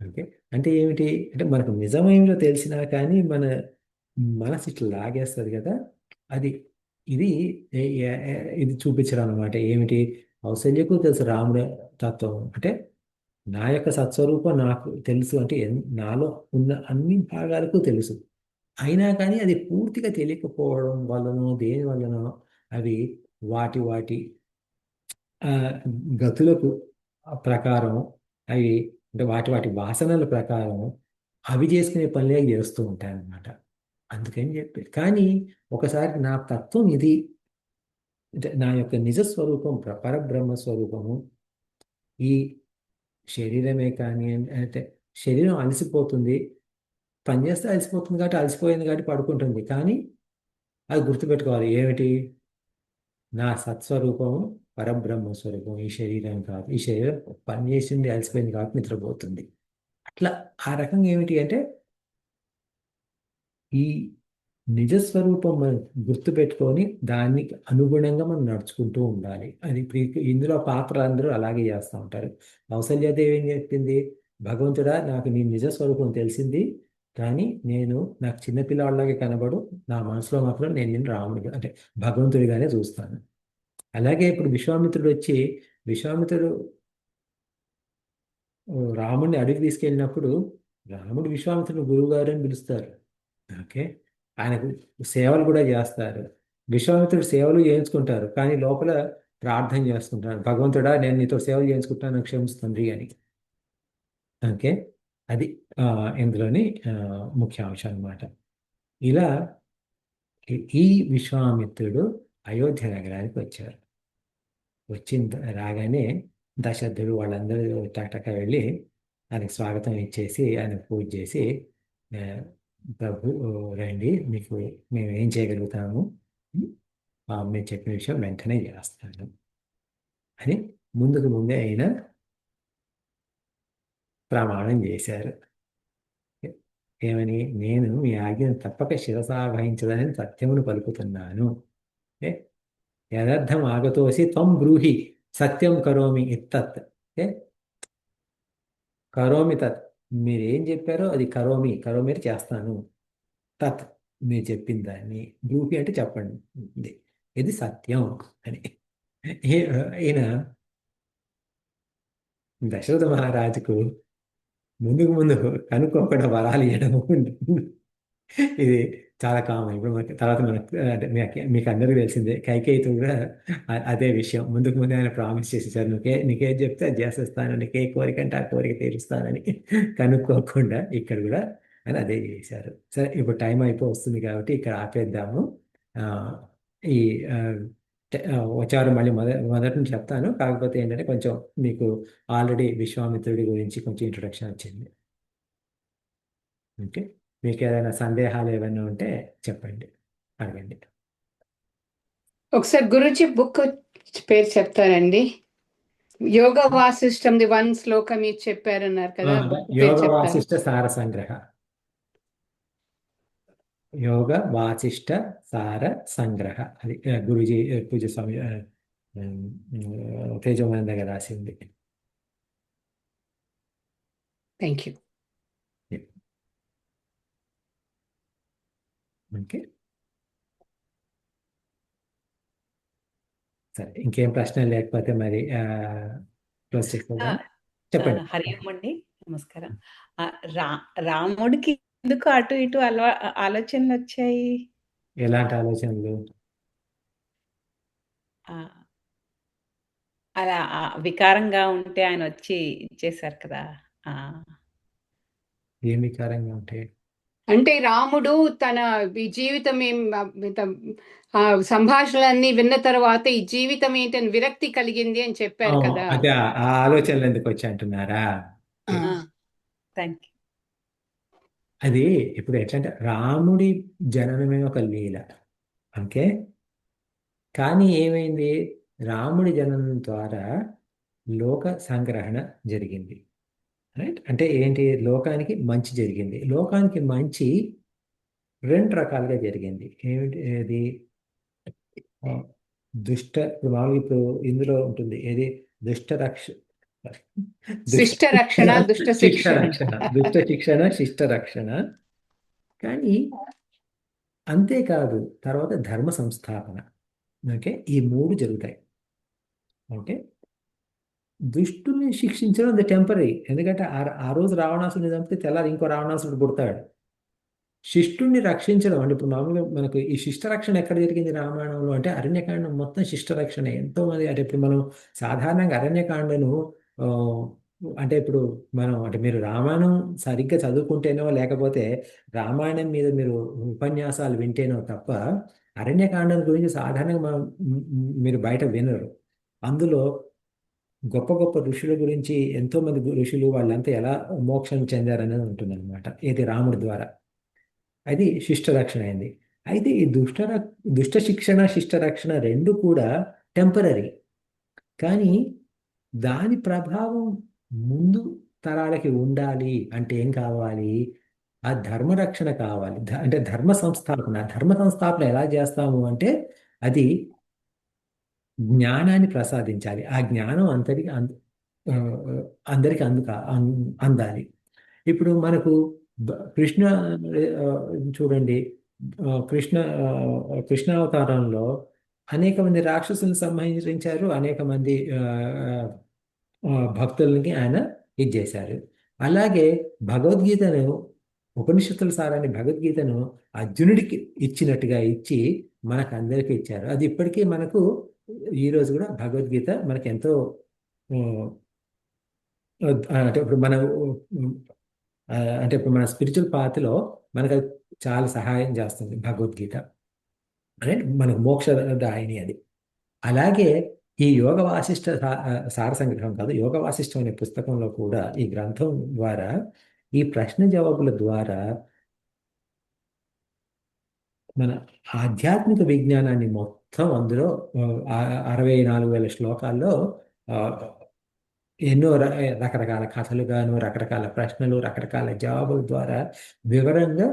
ఓకే, అంటే ఏమిటి అంటే మనకు నిజమేమిటో తెలిసినా కానీ మన మనసు ఇట్లా లాగేస్తుంది కదా. అది ఇది ఇది చూపించడం అనమాట. ఏమిటి? కౌసల్యకు తెలుసు రాముడి తత్వం. అంటే నా యొక్క సత్స్వరూపం నాకు తెలుసు. అంటే నాలో ఉన్న అన్ని భాగాలకు తెలుసు. అయినా కానీ అది పూర్తిగా తెలియకపోవడం వలనో దేని వలనో అవి వాటి వాటి ఆ, గతులకు ప్రకారం అవి, అంటే వాటి వాసనల ప్రకారం అవి చేసుకునే పనులే చేస్తూ ఉంటాయి అన్నమాట. అందుకని చెప్పి కానీ ఒకసారి నా తత్వం ఇది, అంటే నా యొక్క నిజ స్వరూపం పరబ్రహ్మ స్వరూపము ఈ శరీరమే కానీ, అంటే శరీరం అలసిపోతుంది, పని చేస్తే అలసిపోతుంది కాబట్టి అలసిపోయింది కాబట్టి పడుకుంటుంది. కానీ అది గుర్తుపెట్టుకోవాలి ఏమిటి? నా సత్స్వరూపము పరబ్రహ్మ స్వరూపం, ఈ శరీరం కాదు. ఈ శరీరం పని చేసింది అలసిపోయింది కాబట్టి నిద్రపోతుంది. అట్లా ఆ రకంగా ఏమిటి అంటే ఈ నిజస్వరూపం మనం గుర్తుపెట్టుకొని దానికి అనుగుణంగా మనం నడుచుకుంటూ ఉండాలి. అది ఇందులో పాత్రలు అందరూ అలాగే చేస్తూ ఉంటారు. కౌసల్యాదేవి ఏం చెప్పింది? భగవంతుడా, నాకు నీ నిజస్వరూపం తెలిసింది, కానీ నాకు చిన్నపిల్లవాళ్ళలాగే కనబడు, నా మనసులో మాత్రం నేను నిన్ను రాముడిగా, అంటే భగవంతుడిగానే చూస్తాను. అలాగే ఇప్పుడు విశ్వామిత్రుడు రాముడిని అడవికి తీసుకెళ్ళినప్పుడు రాముడు విశ్వామిత్రుడు గురువుగారు అని పిలుస్తారు. ఓకే, ఆయనకు సేవలు కూడా చేస్తారు. విశ్వామిత్రుడు సేవలు చేయించుకుంటారు, కానీ లోపల ప్రార్థన చేసుకుంటారు, భగవంతుడా నేను నీతో సేవలు చేయించుకుంటాను, నాకు క్షమిస్తుంది అని. ఓకే, అది ఇందులోని ముఖ్య అంశం అన్నమాట. ఇలా ఈ విశ్వామిత్రుడు అయోధ్య నగరానికి వచ్చారు. రాగానే దశరథుడు వాళ్ళందరూ టకటక వెళ్ళి ఆయనకు స్వాగతం ఇచ్చేసి ఆయన పూజ చేసి ప్రభు రండి, మేము ఏం చేయగలుగుతాము, మీరు చెప్పిన విషయం వెంటనే చేస్తాను అని ముందే అయినా ప్రమాణం చేశారు. ఏమని? నేను మీ ఆజ్ఞను తప్పక శిరసా వహించదని సత్యమును పలుకుతున్నాను. ఏ? యదర్థం ఆగతోసి త్వం బ్రూహి సత్యం కరోమి ఇత్తత్. ఏ? కరోమి తత్, మీరేం చెప్పారో అది కరోమి, కరోమి అంటే చేస్తాను. తత్, మీరు చెప్పిన దాన్ని. బ్రూహి అంటే చెప్పండి, ఇది సత్యం అని. ఈయన దశరథ మహారాజుకు ముందుకు ముందు కనుక్కోకుండా వరాలు ఇవ్వడం ఇది చాలా కామన్. ఇప్పుడు మనకి తర్వాత మనకు అంటే మీకు అందరికీ తెలిసిందే, కైకేయితో కూడా అదే విషయం. ముందుకు ముందే ఆయన ప్రామిస్ చేసేసారు, నీకేం చెప్తే అది చేసేస్తాను, నీకే కోరిక అంటే ఆ కోరిక తీరుస్తానని. కనుక్కోకుండా ఇక్కడ కూడా ఆయన అదే చేశారు. సరే, ఇప్పుడు టైం వస్తుంది కాబట్టి ఇక్కడ ఆపేద్దాము. ఆ, ఈ ఆ, వచ్చారు మళ్ళీ మొదటి నుంచి చెప్తాను. కాకపోతే ఏంటంటే కొంచెం మీకు ఆల్రెడీ విశ్వామిత్రుడి గురించి కొంచెం ఇంట్రొడక్షన్ వచ్చింది. ఓకే, మీకు ఏదైనా సందేహాలు ఏమైనా ఉంటే చెప్పండి, అడగండి. ఒకసారి గురుజీ బుక్ పేరు చెప్తారండి. యోగ వాసిష్టంది 1 శ్లోకం మీరు చెప్పారన్నారు కదా, బుక్ పేరు యోగ చెప్తారు. వాసిష్ట సార సంగ్రహ. యోగ వాసిష్ట సార సంగ్రహ, అది గురుజీ పూజ స్వామి తేజోమని దగ్గర రాసింది. Thank you. ఓకే, సరే, ఇంకేం ప్రశ్నలు లేకపోతే మరి క్లోజ్ చేసుకుందాం. చెప్పండి. హరి ఓం అండి, నమస్కారం. రాముడికి ఎందుకు అటు ఇటు ఆలోచనలు వచ్చాయి? ఎలాంటి ఆలోచనలు? అలా వికారంగా ఉంటే ఆయన వచ్చి ఇచ్చేశారు కదా. ఏం వికారంగా ఉంటాయి అంటే రాముడు తన ఈ జీవితం సంభాషణలన్నీ విన్న తర్వాత ఈ జీవితం ఏంటని విరక్తి కలిగింది అని చెప్పారు కదా. అదే ఆ ఆలోచనలు ఎందుకు వచ్చి అంటున్నారా? Thank you. అది ఇప్పుడు ఎట్లంటే రాముడి జననమే ఒక లీల, ఓకే. కానీ ఏమైంది? రాముడి జననం ద్వారా లోక సంగ్రహణ జరిగింది, రైట్? అంటే ఏంటి? లోకానికి మంచి జరిగింది. లోకానికి మంచి రెండు రకాలుగా జరిగింది. ఏమిటి? ఏది? ఇప్పుడు మామూలుగా ఇప్పుడు ఇందులో ఉంటుంది ఏది? దుష్ట శిష్ట రక్షణ, దుష్ట శిక్షణ. దుష్ట శిక్షణ, శిష్ట రక్షణ. కానీ అంతేకాదు, తర్వాత ధర్మ సంస్థాపన. ఓకే, ఈ మూడు జరుగుతాయి. ఓకే, దుష్టుని శిక్షించడం అది టెంపరీ, ఎందుకంటే ఆ రోజు రావణాసురుని చంపితే తెల్లారి ఇంకో రావణాసురుడు పుడతాడు. శిష్టుణ్ణి రక్షించడం అంటే ఇప్పుడు మామూలుగా మనకు ఈ శిష్ట రక్షణ ఎక్కడ జరిగింది రామాయణంలో అంటే అరణ్యకాండం మొత్తం శిష్ట రక్షణ. ఎంతో మంది అంటే ఇప్పుడు మనం సాధారణంగా అరణ్యకాండను అంటే ఇప్పుడు మనం అంటే మీరు రామాయణం సరిగ్గా చదువుకుంటేనో లేకపోతే రామాయణం మీద మీరు ఉపన్యాసాలు వింటేనో తప్ప అరణ్యకాండం గురించి సాధారణంగా మనం మీరు బయట వినరు. అందులో గొప్ప గొప్ప ఋషుల గురించి ఎంతో మంది ఋషులు వాళ్ళంతా ఎలా మోక్షం చెందారనేది ఉంటుంది అనమాట, ఇది రాముడి ద్వారా. అది శిష్ట రక్షణ అయింది. అయితే ఈ దుష్ట శిక్షణ, శిష్ట రక్షణ రెండు కూడా టెంపరీ. కానీ దాని ప్రభావం ముందు తరాలకి ఉండాలి అంటే ఏం కావాలి? ఆ ధర్మరక్షణ కావాలి. అంటే ధర్మ సంస్థాపన. ధర్మ సంస్థాపన ఎలా చేస్తాము అంటే అది జ్ఞానాన్ని ప్రసాదించాలి. ఆ జ్ఞానం అందరికి అందాలి. ఇప్పుడు మనకు కృష్ణ చూడండి, కృష్ణావతారంలో అనేక మంది రాక్షసులను సంహరించారు, అనేక మంది భక్తులకి ఆయన ఇది చేశారు. అలాగే భగవద్గీతను, ఉపనిషత్తుల సారాన్ని భగవద్గీతను అర్జునుడికి ఇచ్చినట్టుగా ఇచ్చి మనకు అందరికీ ఇచ్చారు. అది ఇప్పటికీ మనకు ఈరోజు కూడా భగవద్గీత మనకి ఎంతో అంటే ఇప్పుడు మన స్పిరిచువల్ పాత్లో మనకు చాలా సహాయం చేస్తుంది భగవద్గీత, అంటే మనకు మోక్షదాయిని అది. అలాగే ఈ యోగ వాసిష్ట సార సంగ్రహం కాదు, యోగ వాసిష్టం అనే పుస్తకంలో కూడా ఈ గ్రంథం ద్వారా ఈ ప్రశ్న జవాబుల ద్వారా మన ఆధ్యాత్మిక విజ్ఞానాన్ని మొత్తం అందులో 64,000 శ్లోకాల్లో ఎన్నో రకరకాల కథలుగాను, రకరకాల ప్రశ్నలు, రకరకాల జవాబుల ద్వారా వివరంగా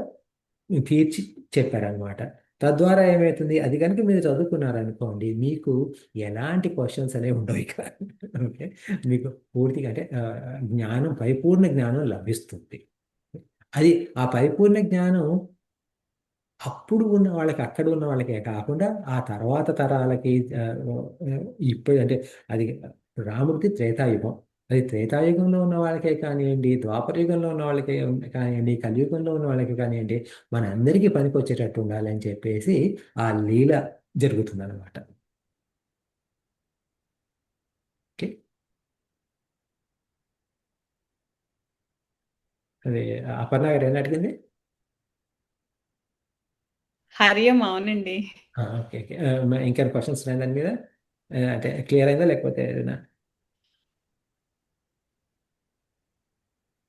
తీర్చి చెప్పారనమాట. తద్వారా ఏమవుతుంది, అది కనుక మీరు చదువుకున్నారనుకోండి, మీకు ఎలాంటి క్వశ్చన్స్ అనేవి ఉండవు ఇక. ఓకే, మీకు పూర్తిగా అంటే జ్ఞానం, పరిపూర్ణ జ్ఞానం లభిస్తుంది. అది ఆ పరిపూర్ణ జ్ఞానం అప్పుడు ఉన్న వాళ్ళకి, అక్కడ ఉన్న వాళ్ళకే కాకుండా ఆ తర్వాత తరాలకి, ఇప్పుడు అంటే అది రాముడికి త్రేతాయుగం, అది త్రేతాయుగంలో ఉన్న వాళ్ళకే కానివ్వండి, ద్వాపర యుగంలో ఉన్న వాళ్ళకే కానివ్వండి, కలియుగంలో ఉన్న వాళ్ళకి కానివ్వండి, మన అందరికీ పనికొచ్చేటట్టు ఉండాలి అని చెప్పేసి ఆ లీల జరుగుతుంది అనమాట. ఓకే, అది అపర్ణ గారు ఏం అడిగింది? హరియం అవునండి. Okay, okay. ఇంకా క్వశ్చన్స్ ఉన్నాయి దాని మీద? అంటే క్లియర్ అయిందా లేకపోతే ఏదైనా?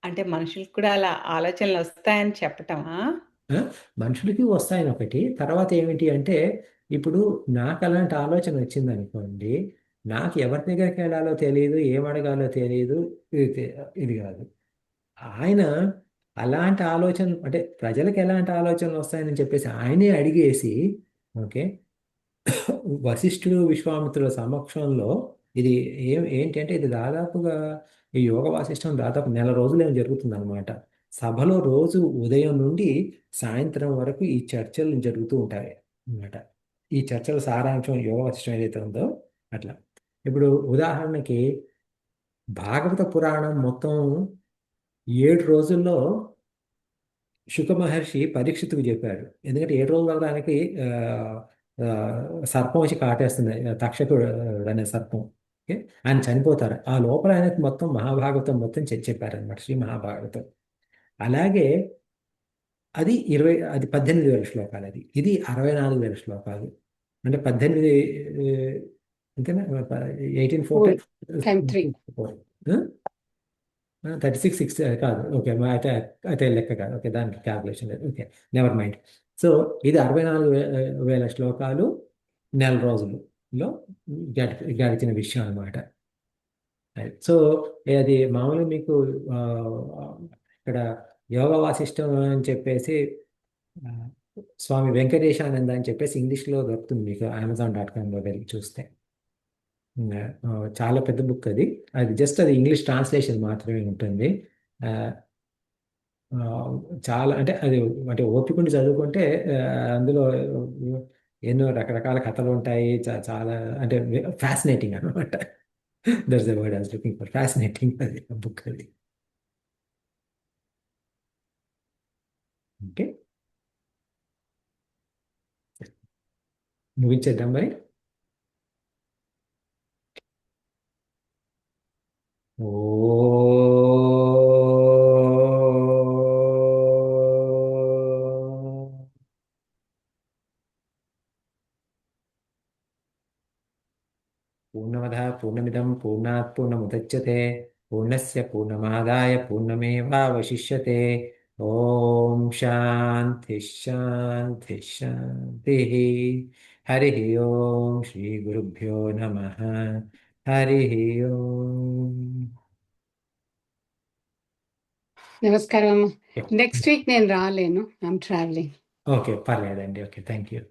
అంటే మనుషులకు కూడా అలా ఆలోచనలు వస్తాయని చెప్పటమా? ఆ, మనుషులకి వస్తాయని ఒకటి. తర్వాత ఏమిటి అంటే, ఇప్పుడు నాకు అలాంటి ఆలోచన వచ్చింది అనుకోండి, నాకు ఎవరి దగ్గరికి వెళ్ళాలో తెలియదు, ఏం అడగాలో తెలియదు, ఇది కాదు. ఆయన అలాంటి ఆలోచన అంటే ప్రజలకు ఎలాంటి ఆలోచనలు వస్తాయని చెప్పేసి ఆయనే అడిగేసి, ఓకే, వశిష్ఠుడు విశ్వామిత్రుల సమక్షంలో ఇది ఏంటి అంటే, ఇది దాదాపుగా ఈ యోగ వాసిష్టం దాదాపు నెల రోజులు ఏమో జరుగుతుంది అనమాట. సభలో రోజు ఉదయం నుండి సాయంత్రం వరకు ఈ చర్చలు జరుగుతూ ఉంటాయి అన్నమాట. ఈ చర్చల సారాంశం యోగ వాసిష్టం ఏదైతే ఉందో అట్లా. ఇప్పుడు ఉదాహరణకి భాగవత పురాణం మొత్తం 7 రోజుల్లో శుక మహర్షి పరీక్షితుకు చెప్పాడు. ఎందుకంటే 7 రోజుల దానికి సర్పం వచ్చి కాటేస్తుంది, తక్షకుడు అనే సర్పం. ఓకే, ఆయన చనిపోతారు. ఆ లోపల ఆయనకు మొత్తం మహాభాగవతం మొత్తం చెప్పారనమాట, శ్రీ మహాభాగవతం. అలాగే అది 18,000 శ్లోకాలు. ఇది 64,000 శ్లోకాలు. అంటే 18 అంతేనా, 18 Time 3. 36 కాదు. ఓకే, అయితే అయితే లెక్క కాదు. ఓకే, దానికి క్యాల్కులేషన్ లేదు. Okay, never mind. సో ఇది 64,000 శ్లోకాలు నెల రోజుల్లో గడిచిన విషయం అనమాట. సో అది మామూలుగా మీకు ఆ, ఇక్కడ యోగ వాసిష్టం అని చెప్పేసి ఆ, స్వామి వెంకటేశానంద అని చెప్పేసి ఇంగ్లీష్లో దొరుకుతుంది మీకు, Amazon.comలో వెళ్ళి చూస్తే. ఆ, చాలా పెద్ద బుక్ అది. అది జస్ట్ అది ఇంగ్లీష్ ట్రాన్స్లేషన్ మాత్రమే ఉంటుంది. ఆ, ఆ, చాలా అంటే అది, అంటే ఓపికండి చదువుకుంటే అందులో ఎన్నో రకరకాల కథలు ఉంటాయి. చాలా అంటే ఫ్యాసినేటింగ్ అనమాట. That's the word I was looking for, fascinating అది బుక్ అది. ఓకే, ముగించేద్దాం మరి. ఓ పూర్ణమదః పూర్ణమిదం పూర్ణాత్ పూర్ణముదచ్యతే పూర్ణస్య పూర్ణమాదాయ పూర్ణమేవావశిష్యతే. ఓం శాంతి శాంతి శాంతి. హరి ఓం శ్రీ గురుభ్యో నమః. హరి ఓం. నమస్కారం. నెక్స్ట్ వీక్ నేను రాలేను, ఐఎమ్ ట్రావెలింగ్. ఓకే, పర్లేదండి. Okay, thank you.